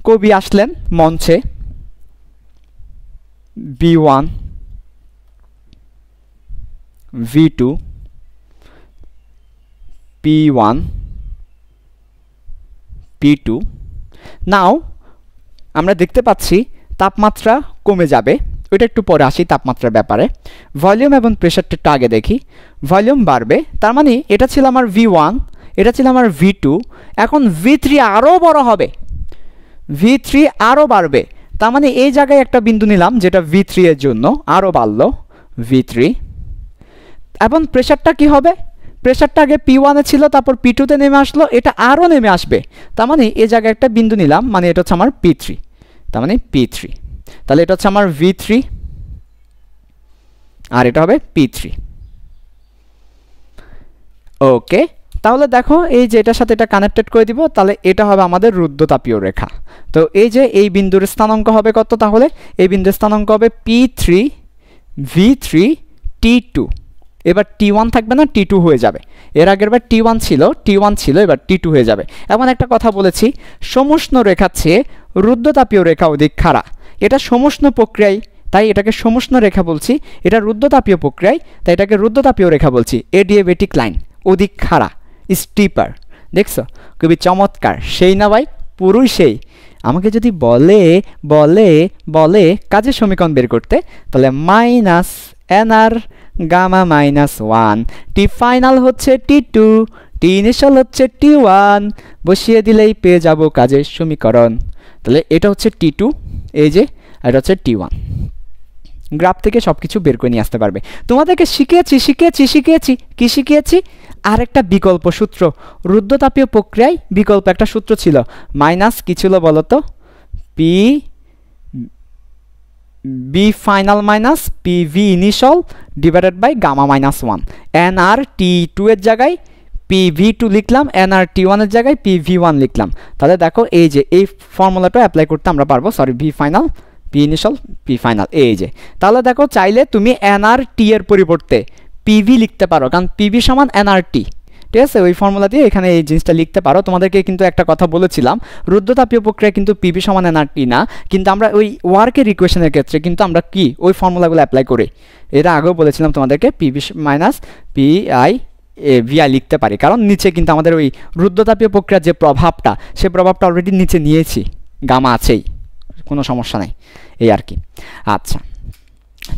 কবি আসলেন মঞ্চে, V1 V2 P1 P2। নাও আমরা দেখতে পাচ্ছি তাপমাত্রা কমে যাবে, ওইটা একটু পরে আসি তাপমাত্রার ব্যাপারে। ভলিউম এবং প্রেশারটা একটু আগে দেখি। ভলিউম বাড়বে, তার মানে এটা ছিল আমার V1, এটা ছিল আমার V2, এখন V3 আরও বড় হবে, V3 আরও বাড়বে, তার মানে এই জায়গায় একটা বিন্দু নিলাম যেটা V3 এর জন্য আরও বাড়লো V3। এবং প্রেশারটা কি হবে? প্রেশারটা আগে P1 এ ছিল, তারপর P2 তে নেমে আসলো, এটা আরও নেমে আসবে, তার মানে এই জায়গায় একটা বিন্দু নিলাম, মানে এটা হচ্ছে আমার P3, তার মানে P3। তাহলে এটা হচ্ছে আমার V3 আর এটা হবে P3। ওকে, তাহলে দেখো এই যে এটার সাথে এটা কানেক্টেড করে দিব, তাহলে এটা হবে আমাদের রুদ্ধতাপীয় রেখা। তো এই যে এই বিন্দুর স্থানাঙ্ক হবে কত? তাহলে এই বিন্দুর স্থানাঙ্ক হবে P3 V3 T2। এবার T1 থাকবে না, T2 হয়ে যাবে। এর আগের বার T1 ছিল, এবার T2 হয়ে যাবে। এমন একটা কথা বলেছি, সমুষ্ণ রেখার চেয়ে রুদ্ধতাপীয় রেখা অধিক খাড়া। এটা সমুষ্ণ প্রক্রিয়ায়, তাই এটাকে সমুষ্ণ রেখা বলছি। এটা রুদ্ধতাপীয় প্রক্রিয়ায়, তাই এটাকে রুদ্ধতাপীয় রেখা বলছি। এডিয়াবেটিক লাইন, অধিক খাড়া, স্টিপার। দেখছো খুবই চমৎকার, সেই না ভাই? পুরোই সেই। আমাকে যদি বলে বলে বলে কাজের সমীকরণ বের করতে, তাহলে মাইনাস nr গামা মাইনাস 1, টি ফাইনাল হচ্ছে T2, টি ইনিশিয়াল হচ্ছে T1, বসিয়ে দিলেই পেয়ে যাব কাজের সমীকরণ। তাহলে এটা হচ্ছে T2, এই যে, এটা হচ্ছে T1। গ্রাফ থেকে সব কিছু বের করে নিয়ে আসতে পারবে। তোমাদেরকে শিখিয়েছি আরেকটা বিকল্প সূত্র। রুদ্ধতাপীয় প্রক্রিয়ায় বিকল্প একটা সূত্র ছিল, মাইনাস কি ছিল বলতো? V final minus PV initial divided by gamma minus 1। nr T2 এর জায়গায় PV2 লিখলাম, nr T1 এর জায়গায় PV1 লিখলাম। তাহলে দেখো এই যে এই ফর্মুলাটা অ্যাপ্লাই করতে আমরা পারবো, sorry V final P initial P final, এই যে। তাহলে দেখো চাইলে তুমি nr-T এর পরিবর্তে PV লিখতে পারো, কারণ PV সমান nr-T, ঠিক আছে? ওই ফর্মুলা দিয়ে এখানে এই জিনিসটা লিখতে পারো। তোমাদেরকে কিন্তু একটা কথা বলেছিলাম, রুদ্ধতাপীয় প্রক্রিয়া কিন্তু PV সমান nr-T না, কিন্তু আমরা ওই ওয়ার্কের ইকুয়েশনের ক্ষেত্রে কিন্তু আমরা কি ওই ফর্মুলাগুলো অ্যাপ্লাই করি। এটা আগেও বলেছিলাম তোমাদেরকে, PV মাইনাস VI লিখতে পারি, কারণ নিচে কিন্তু আমাদের ওই রুদ্ধতাপীয় প্রক্রিয়ার যে প্রভাবটা, সে প্রভাবটা অলরেডি নিচে নিয়েছি, গামা আছেই, কোনো সমস্যা নাই, এই আর কি। আচ্ছা,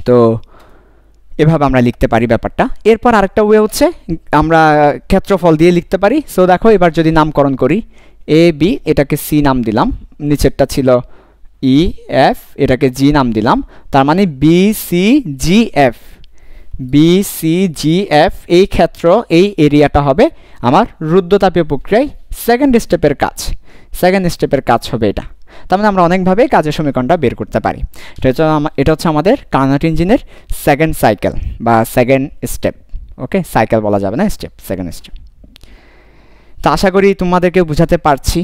তো এভাবে আমরা লিখতে পারি ব্যাপারটা। এরপর আরেকটা ওয়ে হচ্ছে আমরা ক্ষেত্রফল দিয়ে লিখতে পারি। সো দেখো এবার যদি নামকরণ করি, AB এটাকে C নাম দিলাম, নিচেরটা ছিল EF, এটাকে G নাম দিলাম, তার মানে BCGF, এই ক্ষেত্র, এই এরিয়াটা হবে আমার রুদ্ধতাপীয় প্রক্রিয়ায় সেকেন্ড স্টেপের কাজ হবে এটা। তার মানে আমরা অনেকভাবে কাজের সমীকরণটা বের করতে পারি। এটা হচ্ছে আমাদের কার্নোট ইঞ্জিনের সেকেন্ড সাইকেল বা সেকেন্ড স্টেপ। ওকে, সাইকেল বলা যাবে না, সেকেন্ড স্টেপ। তো আশা করি তোমাদেরকে বোঝাতে পারছি।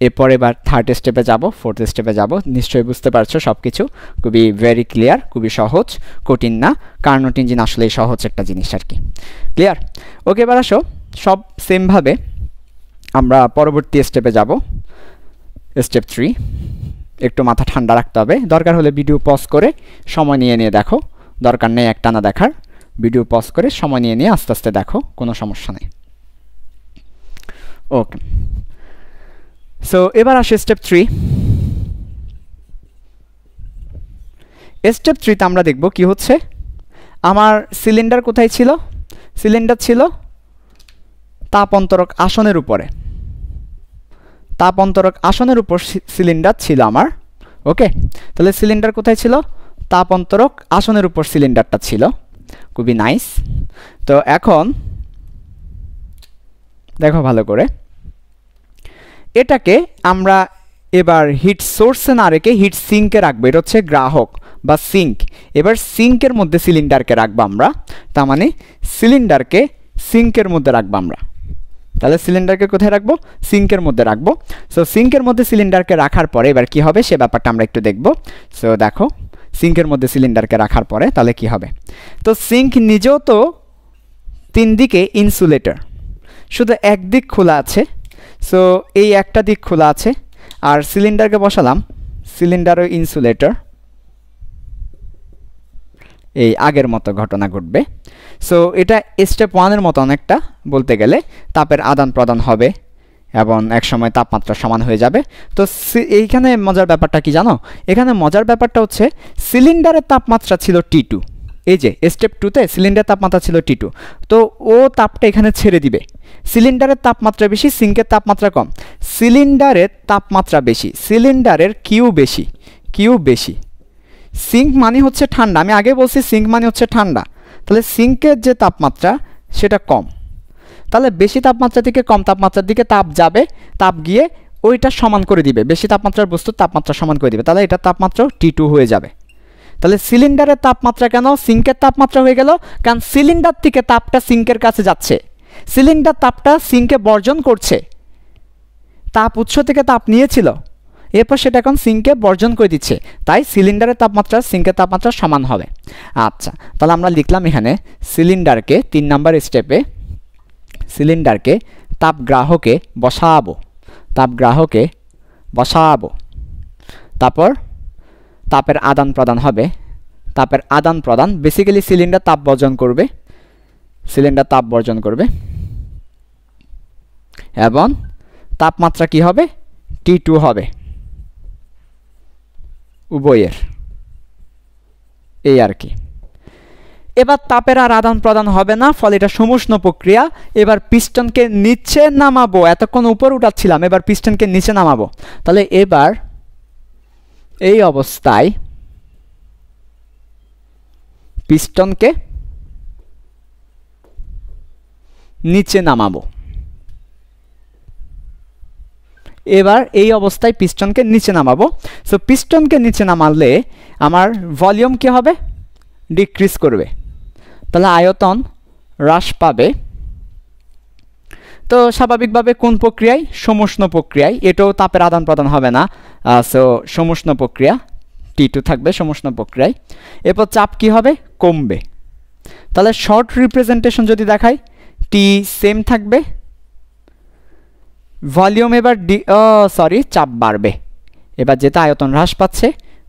এরপর এবার থার্ড স্টেপে যাব, ফোর্থ স্টেপে যাব। নিশ্চয়ই বুঝতে পারছো সব কিছু খুবই ভেরি ক্লিয়ার, খুবই সহজ, কঠিন না। কার্নোট ইঞ্জিন আসলেই সহজ একটা জিনিস আর কি। ক্লিয়ার? ওকে, এবার আসো সব সেমভাবে আমরা পরবর্তী স্টেপে যাব। স্টেপ 3, একটু মাথা ঠান্ডা রাখতে হবে। দরকার হলে ভিডিও পজ করে সময় নিয়ে দেখো, দরকার নেই একটানা দেখার। ভিডিও পজ করে সময় নিয়ে আস্তে আস্তে দেখো, কোনো সমস্যা নেই। ওকে, সো এবার আসে স্টেপ 3। স্টেপ 3 তে আমরা দেখব কি হচ্ছে। আমার সিলিন্ডার কোথায় ছিল? সিলিন্ডার ছিল তাপ অন্তরক আসনের উপরে। তাপ অন্তরক আসনের উপর সিলিন্ডার ছিল আমার। ওকে, তাহলে সিলিন্ডার কোথায় ছিল? তাপ অন্তরক আসনের উপর সিলিন্ডারটা ছিল। খুবই নাইস। তো এখন দেখো ভালো করে, এটাকে আমরা এবার হিট সোর্সে না রেখে হিট সিঙ্কে রাখবো। এটা হচ্ছে গ্রাহক বা সিঙ্ক। এবার সিঙ্কের মধ্যে সিলিন্ডারকে রাখবো আমরা, তার মানে সিলিন্ডারকে সিঙ্কের মধ্যে রাখবো আমরা। তাহলে সিলিন্ডারকে কোথায় রাখবো? সিঙ্কের মধ্যে রাখবো। সো সিঙ্কের মধ্যে সিলিন্ডারকে রাখার পরে এবার কি হবে সে ব্যাপারটা আমরা একটু দেখব। সো দেখো, সিঙ্কের মধ্যে সিলিন্ডারকে রাখার পরে তাহলে কি হবে? তো সিঙ্ক নিজেও তো 3 দিকে ইনসুলেটর, শুধু এক দিক খোলা আছে। সো এই একটা দিক খোলা আছে, আর সিলিন্ডারকে বসালাম, সিলিন্ডারও ইনসুলেটর। এই আগের মতো ঘটনা ঘটবে। সো এটা স্টেপ 1-এর মতো অনেকটা বলতে গেলে, তাপের আদান প্রদান হবে এবং একসময় তাপমাত্রা সমান হয়ে যাবে। তো এইখানে মজার ব্যাপারটা কি জানো? এখানে মজার ব্যাপারটা হচ্ছে সিলিন্ডারের তাপমাত্রা ছিল T2। এই যে স্টেপ 2-তে সিলিন্ডারের তাপমাত্রা ছিল T2, তো ও তাপটা এখানে ছেড়ে দিবে। সিলিন্ডারের তাপমাত্রা বেশি, সিঙ্কের তাপমাত্রা কম। সিলিন্ডারের তাপমাত্রা বেশি, সিলিন্ডারের কিউ বেশি, কিউ বেশি। সিঙ্ক মানে হচ্ছে ঠান্ডা, আমি আগে বলছি সিঙ্ক মানে হচ্ছে ঠান্ডা। তাহলে সিঙ্কের যে তাপমাত্রা সেটা কম, তাহলে বেশি তাপমাত্রা থেকে কম তাপমাত্রার দিকে তাপ যাবে, তাপ গিয়ে ওইটা সমান করে দিবে, বেশি তাপমাত্রার বস্তুর তাপমাত্রা সমান করে দিবে। তাহলে এটা তাপমাত্রা T2 হয়ে যাবে। তাহলে সিলিন্ডারের তাপমাত্রা কেন সিঙ্কের তাপমাত্রা হয়ে গেল? কারণ সিলিন্ডার থেকে তাপটা সিঙ্কের কাছে যাচ্ছে, সিলিন্ডার তাপটা সিঙ্কে বর্জন করছে। তাপ উৎস থেকে তাপ নিয়েছিল, এরপর সেটা এখন সিঙ্কে বর্জন করে দিচ্ছে, তাই সিলিন্ডারের তাপমাত্রা সিঙ্কের তাপমাত্রা সমান হবে। আচ্ছা, তাহলে আমরা লিখলাম এখানে সিলিন্ডারকে 3 নাম্বার স্টেপে সিলিন্ডারকে তাপগ্রাহকে বসাবো, তাপগ্রাহকে বসাবো। তারপর তাপের আদান প্রদান হবে, তাপের আদান প্রদান বেসিক্যালি সিলিন্ডার তাপ বর্জন করবে, সিলিন্ডার তাপ বর্জন করবে এবং তাপমাত্রা কি হবে? T2 হবে উভয়ের, এই আর কি। এবার তাপের আর আদান প্রদান হবে না, ফলে এটা সমুষ্ণ প্রক্রিয়া। এবার পিস্টনকে নিচে নামাবো, এতক্ষণ উপর উঠাচ্ছিলাম, এবার পিস্টনকে নিচে নামাবো। তাহলে এবার এই অবস্থায় পিস্টনকে নিচে নামাবো। এবার এই অবস্থায় পিস্টনকে নিচে নামাবো। সো পিস্টনকে নিচে নামালে আমার ভলিউম কি হবে? ডিক্রিজ করবে, তাহলে আয়তন হ্রাস পাবে। তো স্বাভাবিকভাবে কোন প্রক্রিয়ায়? সমুষ্ণ প্রক্রিয়ায়। এটাও তাপের আদান প্রদান হবে না, সো সমুষ্ণ প্রক্রিয়া, T2 থাকবে সমুষ্ণ প্রক্রিয়ায়। এরপর চাপ কি হবে? কমবে। তাহলে শর্ট রিপ্রেজেন্টেশন যদি দেখাই, T সেম থাকবে, ভলিউম এবার চাপ বাড়বে। এবার যেটা আয়তন হ্রাস পাচ্ছে,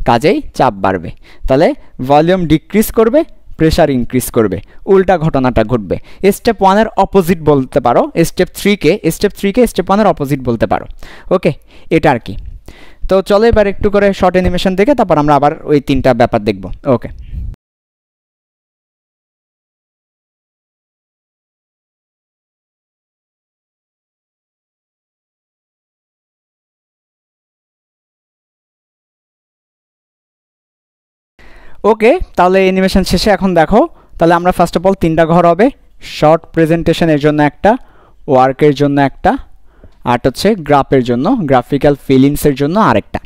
কাজেই চাপ বাড়বে। তাহলে ভলিউম ডিক্রিজ করবে, প্রেশার ইনক্রিজ করবে, উল্টা ঘটনাটা ঘটবে। স্টেপ 1-এর অপোজিট বলতে পারো, স্টেপ 3-কে স্টেপ 1-এর অপোজিট বলতে পারো। ওকে, এটা আর কি। তো চলো এবার একটু করে শর্ট অ্যানিমেশন দেখে তারপর আমরা আবার ওই 3টা ব্যাপার দেখব। ওকে, ওকে, তাহলে অ্যানিমেশন শেষে এখন দেখো, তাহলে আমরা ফার্স্ট অফ অল 3টা ঘর হবে। শর্ট প্রেজেন্টেশনের জন্য একটা, ওয়ার্কের জন্য একটা, আর হচ্ছে গ্রাফের জন্য, গ্রাফিক্যাল ফিলিংসের জন্য আরেকটা।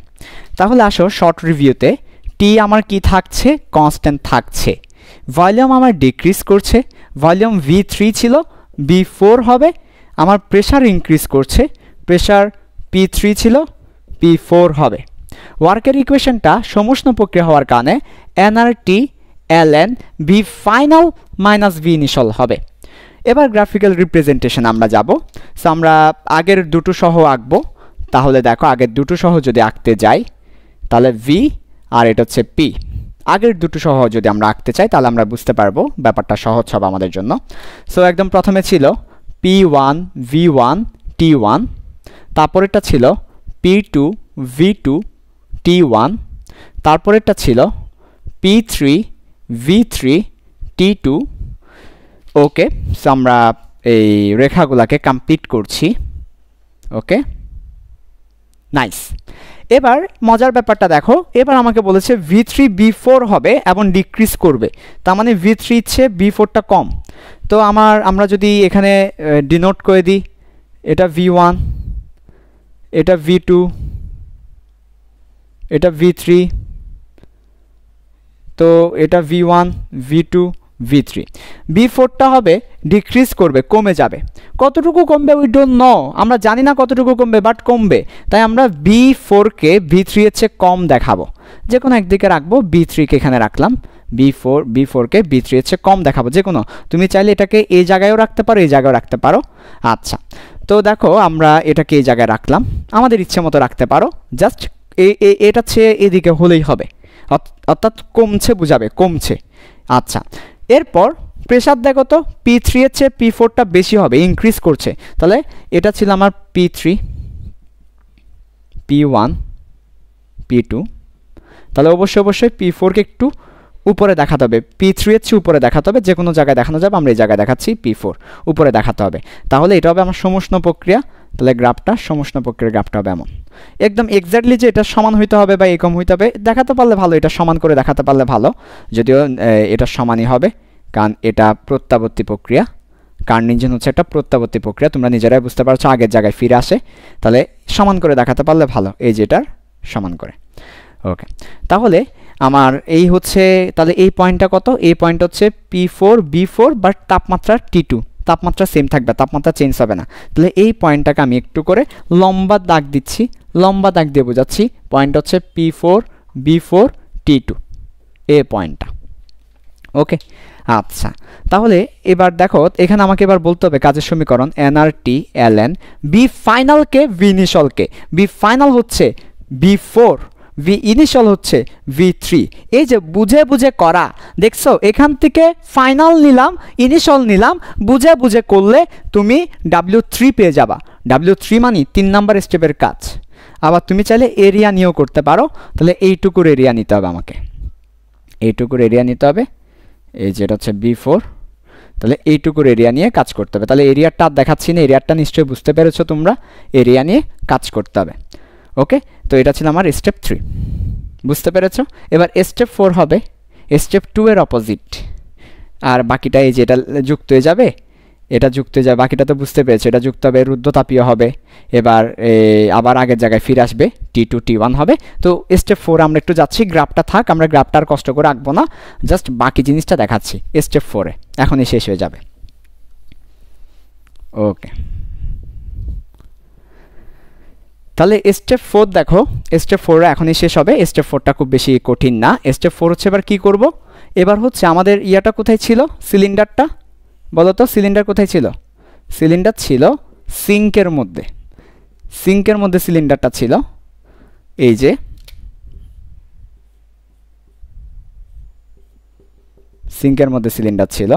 তাহলে আসো শর্ট রিভিউতে। টি আমার কি থাকছে? কনস্ট্যান্ট থাকছে। ভলিউম আমার ডিক্রিজ করছে, ভলিউম V3 ছিল V4 হবে। আমার প্রেশার ইনক্রিজ করছে, প্রেশার P3 ছিল P4 হবে। ওয়ার্কের ইকুয়েশনটা সমুষ্ণ প্রক্রিয়া হওয়ার কারণে nRT ln V final minus V initial হবে। এবার গ্রাফিক্যাল রিপ্রেজেন্টেশন আমরা যাব। সো আমরা আগের দুটো সহ আঁকবো। তাহলে দেখো, আগের দুটো সহ যদি আঁকতে যাই তাহলে V আর এটা হচ্ছে P। আগের দুটো সহ যদি আমরা আঁকতে চাই তাহলে আমরা বুঝতে পারবো, ব্যাপারটা সহজ হবে আমাদের জন্য। সো একদম প্রথমে ছিল P1 V1 T1, তারপরেরটা ছিল P2 V2 T1, তারপরেরটা ছিল P3 V3 T2। ওকে, সো আমরা এই রেখাগুলোকে কমপ্লিট করছি। ওকে, নাইস। এবার মজার ব্যাপারটা দেখো, এবার আমাকে বলেছে V3 B4 হবে এবং ডিক্রিজ করবে, তার মানে V3 চেয়ে B4টা কম। তো আমরা যদি এখানে ডিনোট করে দিই, এটা V1, এটা V2, এটা V3, তো এটা V1 V2 V3, B4টা হবে ডিক্রিজ করবে, কমে যাবে। কতটুকু কমবে উই ডোন্ট নো, আমরা জানি না কতটুকু কমবে, বাট কমবে। তাই আমরা B4কে V3 এর চেয়ে কম দেখাবো, যে কোনো একদিকে রাখবো, B3কে এখানে রাখলাম, B4কে B3 এর চেয়ে কম দেখাবো। যে কোনো, তুমি চাইলে এটাকে এই জায়গায়ও রাখতে পারো, এই জায়গায়ও রাখতে পারো। আচ্ছা, তো দেখো আমরা এটাকে এই জায়গায় রাখলাম, আমাদের ইচ্ছে মতো রাখতে পারো, জাস্ট এটা চেয়ে এদিকে হলেই হবে, অর্থাৎ কমছে বুঝাবে, কমছে। আচ্ছা, এরপর প্রেসার দেখো তো, P3 এর চেয়ে P4টা বেশি হবে, ইনক্রিজ করছে। তাহলে এটা ছিল আমার P3, P1, P2, তাহলে অবশ্যই P4কে একটু উপরে দেখাতে হবে, P3 এর চেয়ে উপরে দেখাতে হবে। যে কোনো জায়গায় দেখানো যাবে, আমরা এই জায়গায় দেখাচ্ছি P4, উপরে দেখাতে হবে। তাহলে এটা হবে আমার সমষ্ণ প্রক্রিয়া। তাহলে গ্রাফটা, সমষ্ণ প্রক্রিয়ার গ্রাফটা হবে এমন, একদম এক্স্যাক্টলি যে এটা সমান হইতে হবে বা এরকম হইতে হবে দেখাতে পারলে ভালো, এটা সমান করে দেখাতে পারলে ভালো, যদিও এটা সমানই হবে, কারণ এটা প্রত্যাবর্তী প্রক্রিয়া। কার্ন ইঞ্জিন হচ্ছে একটা প্রত্যাবর্তী প্রক্রিয়া, তোমরা নিজেরাই বুঝতে পারছো, আগের জায়গায় ফিরে আসে। তাহলে সমান করে দেখাতে পারলে ভালো, এই যেটার সমান করে। ওকে, তাহলে আমার এই হচ্ছে, তাহলে এই পয়েন্টটা কত, এই পয়েন্ট হচ্ছে P4 B4, বাট তাপমাত্রা T2, তাপমাত্রা সেম থাকবে, তাপমাত্রা চেঞ্জ হবে না। তাহলে এই পয়েন্টটাকে আমি একটু করে লম্বা দাগ দিচ্ছি, লম্বা দাগ দিয়ে বোঝাচ্ছি, পয়েন্ট হচ্ছে P4 B4 T2, এই পয়েন্টটা। ওকে, আচ্ছা, তাহলে এবার দেখো এখানে আমাকে এবার বলতে হবে কাজের সমীকরণ nRT ln B ফাইনালকে V ইনিশিয়ালকে, B final হচ্ছে B4, V ইনিশিয়াল হচ্ছে V3। এই যে বুঝে বুঝে করা, দেখছো, এখান থেকে ফাইনাল নিলাম, ইনিশিয়াল নিলাম, বুঝে বুঝে করলে তুমি W3 পেয়ে যাবা। W3 মানে 3 নাম্বার স্টেপের কাজ। আবার তুমি চাইলে এরিয়া নিয়েও করতে পারো। তাহলে এইটুকুর এরিয়া নিতে হবে আমাকে, এইটুকুর এরিয়া নিতে হবে, এই যেটা হচ্ছে B4, তাহলে এইটুকুর এরিয়া নিয়ে কাজ করতে হবে। তাহলে এরিয়াটা আর দেখাচ্ছি না, এরিয়াটা নিশ্চয়ই বুঝতে পেরেছো তোমরা, এরিয়া নিয়ে কাজ করতে হবে। ওকে, তো এটা ছিল আমার স্টেপ 3, বুঝতে পেরেছো। এবার স্টেপ 4 হবে স্টেপ 2 এর অপোজিট, আর বাকিটা এই যে এটা যুক্ত হয়ে যাবে, এটা যুক্ত হয়ে যাবে, বাকিটা তো বুঝতে পেরেছো, এটা যুক্ত হবে, রুদ্ধতাপীয় হবে। এবার আবার আগের জায়গায় ফিরে আসবে, T2 T1 হবে। তো স্টেপ 4 আমরা একটু যাচ্ছি, গ্রাফটা থাক, আমরা গ্রাফটা আর কষ্ট করে আঁকবো না, জাস্ট বাকি জিনিসটা দেখাচ্ছি স্টেপ 4-এ, এখনই শেষ হয়ে যাবে। ওকে, তাহলে স্টেপ 4 দেখো, স্টেপ 4 এখনই শেষ হবে, স্টেপ 4টা খুব বেশি কঠিন না। স্টেপ 4 হচ্ছে এবার কি করব, এবার হচ্ছে আমাদের ইয়াটা কোথায় ছিল, সিলিন্ডারটা বলো তো, সিলিন্ডার কোথায় ছিল, সিলিন্ডার ছিল সিঙ্কের মধ্যে, সিঙ্কের মধ্যে সিলিন্ডারটা ছিল, এই যে সিঙ্কের মধ্যে সিলিন্ডার ছিল।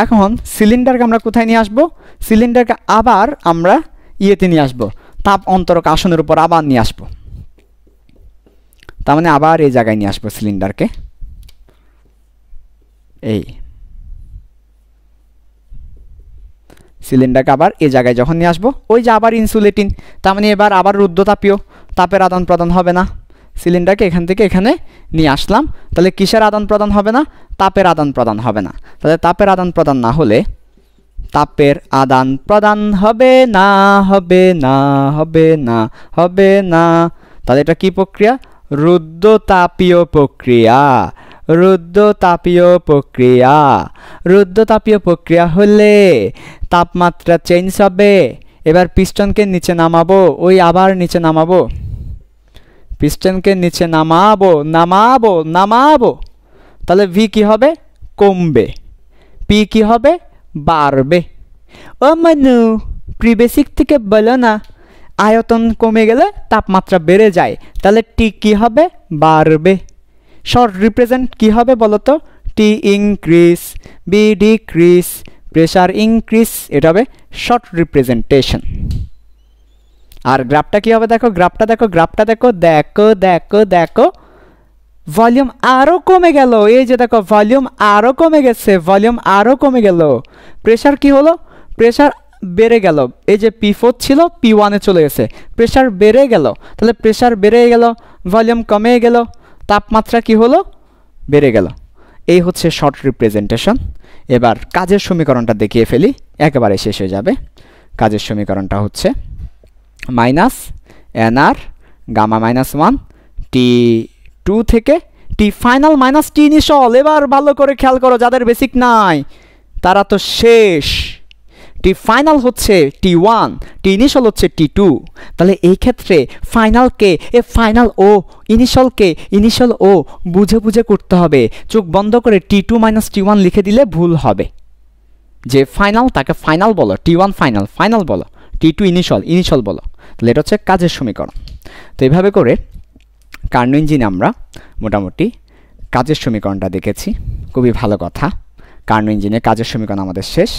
এখন সিলিন্ডারকে আমরা কোথায় নিয়ে আসবো, সিলিন্ডারকে আবার আমরা ইয়েতে নিয়ে আসবো, তাপ অন্তরক আসনের উপর আবার নিয়ে আসবো, তার মানে আবার এই জায়গায় নিয়ে আসবো সিলিন্ডারকে, এই সিলিন্ডারকে আবার এই জায়গায় যখন নিয়ে আসবো, ওই যে আবার ইনসুলেটিং, তার মানে এবার আবার রুদ্ধতাপীয়, তাপের আদান প্রদান হবে না। সিলিন্ডারকে এখান থেকে এখানে নিয়ে আসলাম, তাহলে কিসের আদান প্রদান হবে না, তাপের আদান প্রদান হবে না। তাহলে তাপের আদান প্রদান না হলে, তাপের আদান প্রদান হবে না, হবে না, হবে না, হবে না, তাহলে এটা কি প্রক্রিয়া, রুদ্ধতাপীয় প্রক্রিয়া, রুদ্ধতাপীয় প্রক্রিয়া। রুদ্ধতাপীয় প্রক্রিয়া হলে তাপমাত্রা চেঞ্জ হবে। এবার পিস্টনকে নিচে নামাবো, ওই আবার নিচে নামাবো, পিস্টনকে নিচে নামাবো, নামাবো, নামাবো, তাহলে ভি কি হবে, কমবে, পি কি হবে, বাড়বে। ও মানু, প্রিবেসিক থেকে বলো না, আয়তন কমে গেলে তাপমাত্রা বেড়ে যায়, তাহলে টি কি হবে, বাড়বে। শর্ট রিপ্রেজেন্ট কি হবে বলো তো, T increase, V decrease, pressure increase, এটা হবে শর্ট রিপ্রেজেন্টেশন। আর গ্রাফটা কি হবে দেখো, গ্রাফটা দেখো, গ্রাফটা দেখো, দেখো দেখো দেখো, ভলিউম আরও কমে গেল, এই যে দেখো ভলিউম আরও কমে গেছে, ভলিউম আরও কমে গেল। প্রেসার কি হলো, প্রেসার বেড়ে গেল, এই যে P4 ছিল P1-এ চলে গেছে, প্রেশার বেড়ে গেল, তাহলে প্রেশার বেড়ে গেল, ভলিউম কমে গেল, তাপমাত্রা কি হলো, বেড়ে গেল। এই হচ্ছে শর্ট রিপ্রেজেন্টেশন। এবার কাজের সমীকরণটা দেখিয়ে ফেলি, একেবারে শেষ হয়ে যাবে। কাজের সমীকরণটা হচ্ছে মাইনাস NR গামা -1 T2 থেকে T final minus T initial. এবার ভালো করে খেয়াল করো, যাদের বেসিক নাই তারা তো শেষ। টি ফাইনাল হচ্ছে T1, টি ইনিশিয়াল হচ্ছে T2। তাহলে এই ক্ষেত্রে ফাইনালকে ফাইনাল ও ইনিশিয়ালকে ইনিশিয়াল ও বুঝে বুঝে করতে হবে। চোখ বন্ধ করে T2 - T1 লিখে দিলে ভুল হবে। যে ফাইনাল তাকে ফাইনাল বলো, T1 ফাইনাল ফাইনাল বলো, T2 ইনিশিয়াল ইনিশিয়াল বলো। তাহলে এটা হচ্ছে কাজের সমীকরণ। তো এইভাবে করে কার্নো ইঞ্জিনে আমরা মোটামুটি কাজের সমীকরণটা দেখেছি। খুবই ভালো কথা। কার্নো ইঞ্জিনে কাজের সমীকরণ আমাদের শেষ।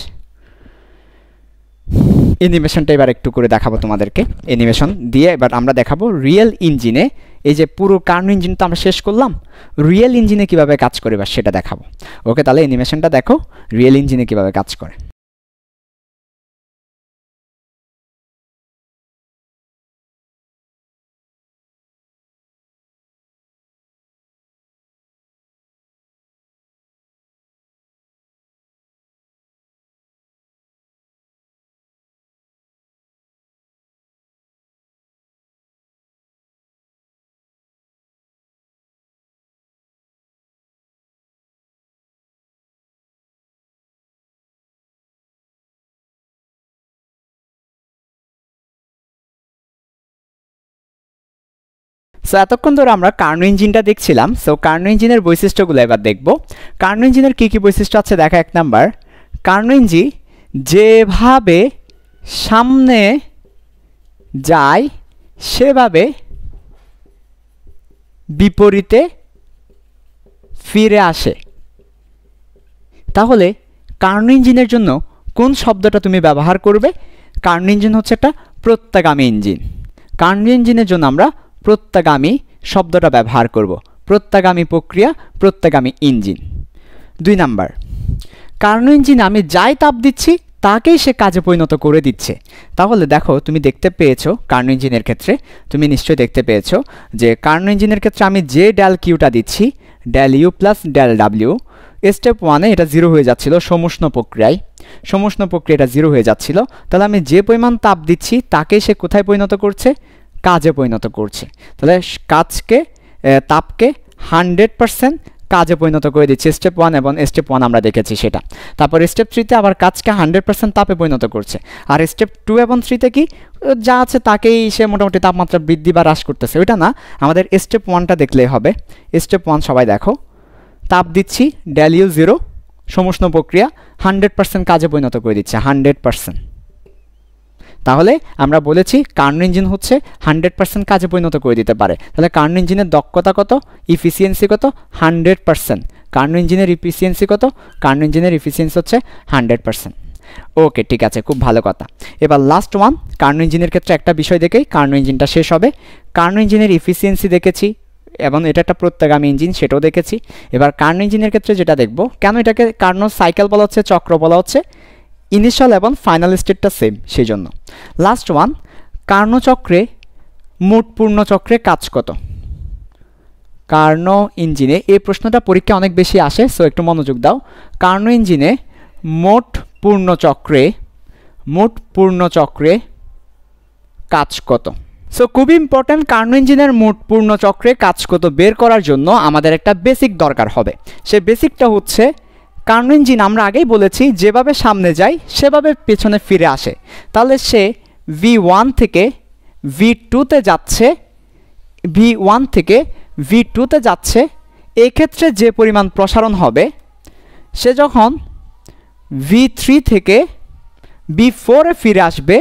অ্যানিমেশনটা এবার একটু করে দেখাবো তোমাদেরকে। অ্যানিমেশন দিয়ে এবার আমরা দেখাবো রিয়েল ইঞ্জিনে, এই যে পুরো কার্নো ইঞ্জিন তো আমরা শেষ করলাম, রিয়েল ইঞ্জিনে কিভাবে কাজ করে এবার সেটা দেখাবো। ওকে, তাহলে অ্যানিমেশনটা দেখো রিয়েল ইঞ্জিনে কিভাবে কাজ করে। সো এতক্ষণ ধরে আমরা কার্নো ইঞ্জিনটা দেখছিলাম। সো কার্নো ইঞ্জিনের বৈশিষ্ট্যগুলো এবার দেখব। কার্নো ইঞ্জিনের কী কী বৈশিষ্ট্য আছে দেখা। 1 নাম্বার, কার্নো ইঞ্জিন যেভাবে সামনে যায় সেভাবে বিপরীতে ফিরে আসে। তাহলে কার্নো ইঞ্জিনের জন্য কোন শব্দটা তুমি ব্যবহার করবে? কার্নো ইঞ্জিন হচ্ছে একটা প্রত্যাগামী ইঞ্জিন। কার্নো ইঞ্জিনের জন্য আমরা প্রত্যাগামী শব্দটা ব্যবহার করব। প্রত্যাগামী প্রক্রিয়া, প্রত্যাগামী ইঞ্জিন। 2 নাম্বার, কার্নো ইঞ্জিন আমি যাই তাপ দিচ্ছি তাকেই সে কাজে পরিণত করে দিচ্ছে। তাহলে দেখো তুমি দেখতে পেয়েছো কার্নো ইঞ্জিনের ক্ষেত্রে, তুমি নিশ্চয়ই দেখতে পেয়েছো যে কার্নো ইঞ্জিনের ক্ষেত্রে আমি যে ডেল কিউটা দিচ্ছি, del U plus del W, step 1-এ এটা 0 হয়ে যাচ্ছিল সমুষ্ণ প্রক্রিয়ায়, সমুষ্ণ প্রক্রিয়া এটা 0 হয়ে যাচ্ছিল। তাহলে আমি যে পরিমাণ তাপ দিচ্ছি তাকেই সে কোথায় পরিণত করছে? কাজে পরিণত করছে। তাহলে কাজকে তাপকে 100% কাজে পরিণত করে দিচ্ছে। স্টেপ 1 এবং স্টেপ 1 আমরা দেখেছি সেটা। তারপর স্টেপ 3-তে আবার কাজকে 100% তাপে পরিণত করছে। আর স্টেপ 2 এবং 3-তে কি যা আছে তাকেই সে মোটামুটি তাপমাত্রা বৃদ্ধি বা হ্রাস করতেছে। ওইটা না, আমাদের স্টেপ 1টা দেখলেই হবে। স্টেপ 1 সবাই দেখো, তাপ দিচ্ছি ডেল ইউ 0, সমুষ্ণ প্রক্রিয়া 100% কাজে পরিণত করে দিচ্ছে 100%। তাহলে আমরা বলেছি কার্নো ইঞ্জিন হচ্ছে 100% কাজে পরিণত করে দিতে পারে। তাহলে কার্নো ইঞ্জিনের দক্ষতা কত? ইফিসিয়েন্সি কত? 100%। কার্নো ইঞ্জিনের ইফিসিয়েন্সি কত? কার্নো ইঞ্জিনের ইফিসিয়েন্সি হচ্ছে 100%। ওকে, ঠিক আছে, খুব ভালো কথা। এবার লাস্ট ওয়ান, কার্নো ইঞ্জিনের ক্ষেত্রে একটা বিষয় দেখেই কার্নো ইঞ্জিনটা শেষ হবে। কার্নো ইঞ্জিনের ইফিসিয়েন্সি দেখেছি এবং এটা একটা প্রত্যাগামী ইঞ্জিন, সেটাও দেখেছি। এবার কার্নো ইঞ্জিনের ক্ষেত্রে যেটা দেখব, কেন এটাকে কার্নো সাইকেল বলা হচ্ছে, চক্র বলা হচ্ছে, ইনিশিয়াল এবং ফাইনাল স্টেটটা সেম, সেই জন্য। লাস্ট ওয়ান, কার্নো চক্রে মোট পূর্ণ চক্রে কাজ কত? কার্নো ইঞ্জিনে এই প্রশ্নটা পরীক্ষা অনেক বেশি আসে, সো একটু মনোযোগ দাও। কার্নো ইঞ্জিনে মোট পূর্ণ চক্রে কাজ কত? সো খুবই ইম্পর্ট্যান্ট, কার্নো ইঞ্জিনের মোট পূর্ণ চক্রে কাজ কত বের করার জন্য আমাদের একটা বেসিক দরকার হবে। সেই বেসিকটা হচ্ছে, কার্নো ইঞ্জিন আমরা আগেই বলেছি যেভাবে সামনে যায় সেভাবে পেছনে ফিরে আসে। তাহলে সে V1 থেকে V2-তে যাচ্ছে, V1 থেকে V2-তে যাচ্ছে, এক্ষেত্রে যে পরিমাণ প্রসারণ হবে, সে যখন V3 থেকে V4-এ ফিরে আসবে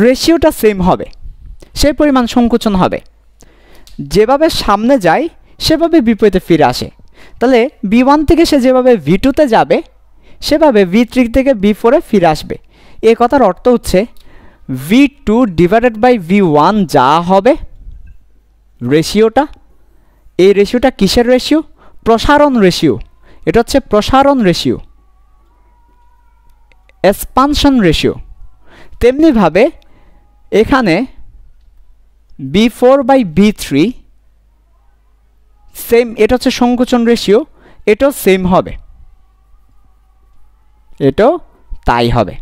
রেশিওটা সেম হবে, সেই পরিমাণ সংকোচন হবে। যেভাবে সামনে যায় সেভাবে বিপরীতে ফিরে আসে। তাহলে V1 থেকে সে যেভাবে V2-তে যাবে সেভাবে V3 থেকে V4-এ ফিরে আসবে। এই কথার অর্থ হচ্ছে V2 ডিভাইডেড বাই V1 যা হবে রেশিওটা, এই রেশিওটা কিসের রেশিও? প্রসারণ রেশিও। এটা হচ্ছে প্রসারণ রেশিও। এক্সপানশন রেশিও, তেমনিভাবে এখানে B4/B3 সেম, এটা হচ্ছে সংকোচন রেশিও, এটাও সেম হবে, এটাও তাই হবে।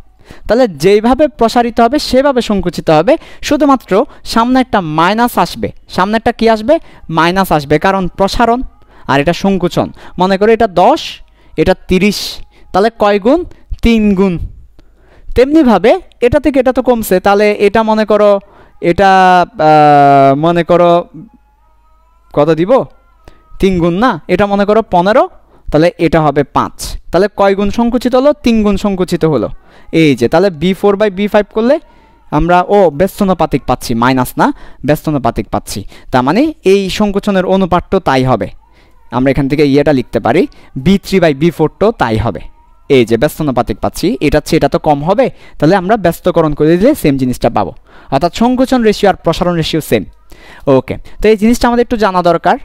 তাহলে যেইভাবে প্রসারিত হবে সেভাবে সংকুচিত হবে, শুধুমাত্র সামনে একটা মাইনাস আসবে, সামনে একটা কি আসবে, মাইনাস আসবে, কারণ প্রসারণ আর এটা সংকুচন। মনে করো এটা 10, এটা 30, তাহলে কয় গুণ, 3 গুণ। তেমনিভাবে এটা থেকে এটা তো কমছে, তাহলে এটা মনে করো, এটা মনে করো কত দিব, 3 গুণ না, এটা মনে করো 15, তাহলে এটা হবে 5, তাহলে কয় গুণ সংকুচিত হলো, 3 গুণ সংকুচিত হলো। এই যে তাহলে B4/B5 করলে আমরা ব্যস্তনুপাতিক পাচ্ছি, মাইনাস না, ব্যস্তনুপাতিক পাচ্ছি। তার মানে এই সংকোচনের অনুপাতটাও তাই হবে। আমরা এখান থেকে ইয়েটা লিখতে পারি, B3/B4টাও তাই হবে। এই যে ব্যস্তনুপাতিক পাচ্ছি, এটা চেয়ে এটা তো কম হবে, তাহলে আমরা ব্যস্তকরণ করে দিলে সেম জিনিসটা পাবো, অর্থাৎ সংকোচন রেশিও আর প্রসারণ রেশিও সেম। ওকে, তো এই জিনিসটা আমাদের একটু জানা দরকার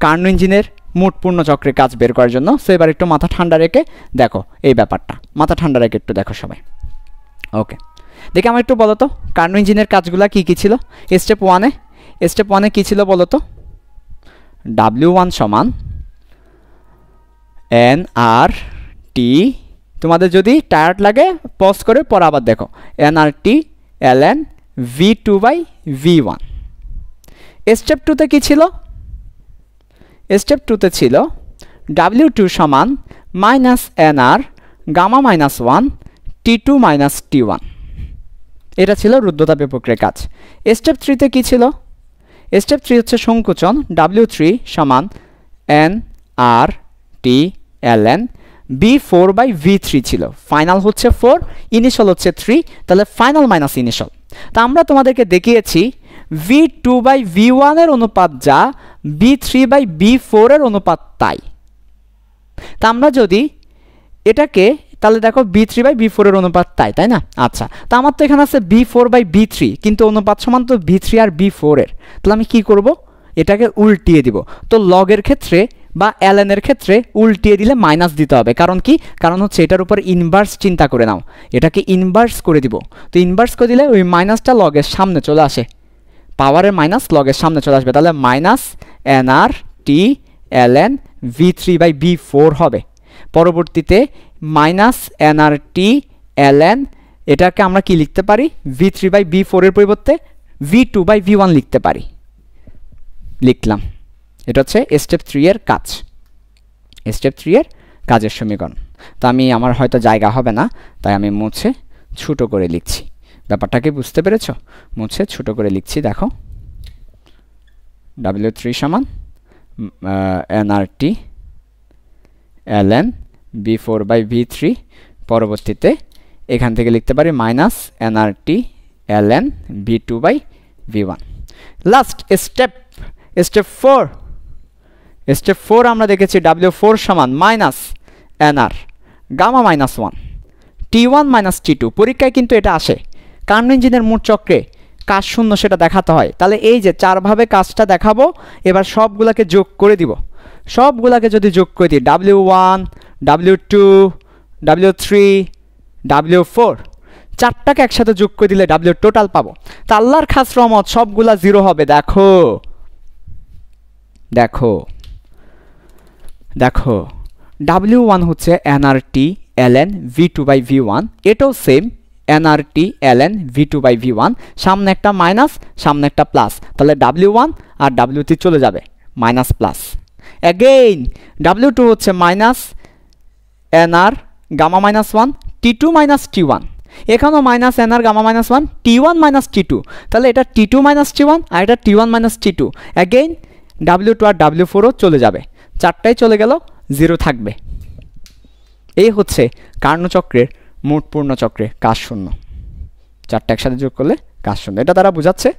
কার্নো ইঞ্জিনের মোট পূর্ণ চক্রের কাজ বের করার জন্য। সো এবার একটু মাথা ঠান্ডা রেখে দেখো এই ব্যাপারটা, মাথা ঠান্ডা রেখে একটু দেখো সবাই। ওকে, দেখে আমার একটু বলো তো কার্নো ইঞ্জিনের কাজগুলো কি কি ছিল। স্টেপ ওয়ানে কি ছিল বলো তো, W1 সমান nRT, তোমাদের যদি টায়ার্ড লাগে পজ করে পরে আবার দেখো, nRT ln V2/V1। স্টেপ 2তে কি ছিল, স্টেপ 2তে ছিল W2 সমান -nR গামা -1 T2 - T1, এটা ছিল রুদ্ধতাপ প্রক্রিয়ার কাজ। স্টেপ 3তে কি ছিল, স্টেপ 3 হচ্ছে সংকোচন, W3 সমান nRT ln B4/V3 ছিল, ফাইনাল হচ্ছে 4, ইনিশিয়াল হচ্ছে 3, তাহলে ফাইনাল মাইনাস ইনিশিয়াল। তা আমরা তোমাদেরকে দেখিয়েছি V2/V1 এর অনুপাত যা B3/B4 এর অনুপাত তাই। তা আমরা যদি এটাকে, তাহলে দেখো B3/B4 এর অনুপাত তাই, তাই না? আচ্ছা, তা আমার তো এখানে আছে B4/B3, কিন্তু অনুপাত সমান তো B3 আর B4 এর, তাহলে আমি কি করব, এটাকে উল্টিয়ে দিব। তো লগের ক্ষেত্রে বা ln এর ক্ষেত্রে উল্টিয়ে দিলে মাইনাস দিতে হবে, কারণ কি, কারণ হচ্ছে এটার উপর ইনভার্স চিন্তা করে নাও, এটাকে ইনভার্স করে দিব। তো ইনভার্স করে দিলে ওই মাইনাসটা লগের সামনে চলে আসে, পাওয়ারের মাইনাস লগের সামনে চলে আসবে, তাহলে -nRT ln V3/B4 হবে। পরবর্তীতে -nRT ln, এটাকে আমরা কি লিখতে পারি, V3/B4 এর পরিবর্তে V2/V1 লিখতে পারি, লিখলাম। এটা হচ্ছে স্টেপ 3 এর কাজ, স্টেপ 3 এর কাজের সমীকরণ। তো আমি, আমার হয়তো জায়গা হবে না, তাই আমি মুছে ছোটো করে লিখছি। ব্যাপারটাকে বুঝতে পেরেছো? মুছে ছোটো করে লিখছি, দেখো W3 সমান nRT ln B4/V3, পরবর্তীতে এখান থেকে লিখতে পারি -nRT ln B2/V1। Last step, step 4, step 4 আমরা দেখেছি W4 সমান -nR গামা -1 T1 - T2। পরীক্ষায় কিন্তু এটা আসে, কার্নো ইঞ্জিনের মোট চক্রে কাজ শূন্য সেটা দেখাতে হয়। তাহলে এই যে 4 ভাবে কাজটা দেখাবো, এবার সবগুলাকে যোগ করে দিব। সবগুলাকে যদি যোগ করে দিই, W1, W2, W3, W4, 4টাকে একসাথে যোগ করে দিলে W টোটাল পাবো। তা আল্লাহর খাস রহমত সবগুলা 0 হবে। দেখো দেখো দেখো, W1 হচ্ছে nRT ln V2/V1, এটাও সেম nRT ln V2/V1, সামনে একটা মাইনাস সামনে একটা প্লাস, তাহলে W1 আর W3 চলে যাবে, মাইনাস প্লাস। অ্যাগেইন W2 হচ্ছে -nR গামা -1 T2 - T1, এখানেও -nR গামা -1 T1 - T2, তাহলে এটা T2 - T1 আর এটা T1 - T2। অ্যাগেইন W2 আর W4ও চলে যাবে, 4টাই চলে গেল, 0 থাকবে। এই হচ্ছে কার্নো চক্রের মোট পূর্ণ চক্রে কাজ শূন্য। 4টা একসাথে যোগ করলে কাজ শূন্য। এটা দ্বারা বোঝাচ্ছে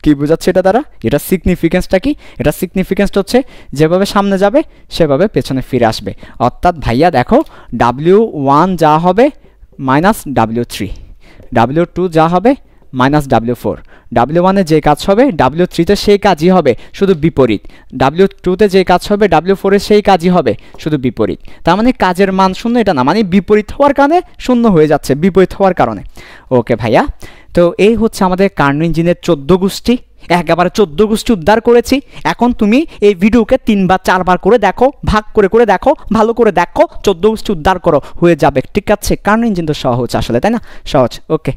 কি, বোঝাচ্ছে এটা দ্বারা, এটা সিগনিফিকেন্সটা কি, এটা সিগনিফিকেন্সটা হচ্ছে যেভাবে সামনে যাবে সেভাবে পেছনে ফিরে আসবে। অর্থাৎ ভাইয়া দেখো, W1 যা হবে -W3, W2 যা হবে মাইনাস W4, W1-এ যে কাজ হবে W3-তে সেই কাজই হবে, শুধু বিপরীত। W2-তে যে কাজ হবে W4-এ সেই কাজই হবে, শুধু বিপরীত। তার মানে কাজের মান শূন্য এটা না, মানে বিপরীত হওয়ার কারণে শূন্য হয়ে যাচ্ছে, বিপরীত হওয়ার কারণে। ওকে ভাইয়া, তো এই হচ্ছে আমাদের কার্নো ইঞ্জিনের 14 গোষ্ঠী। একেবারে 14 গোষ্ঠী উদ্ধার করেছি। এখন তুমি এই ভিডিওকে 3 বা 4 বার করে দেখো, ভাগ করে করে দেখো, ভালো করে দেখো, 14 গোষ্ঠী উদ্ধার করো, হয়ে যাবে। ঠিক আছে, কার্নো ইঞ্জিন তো সহজ আসলে, তাই না? সহজ। ওকে।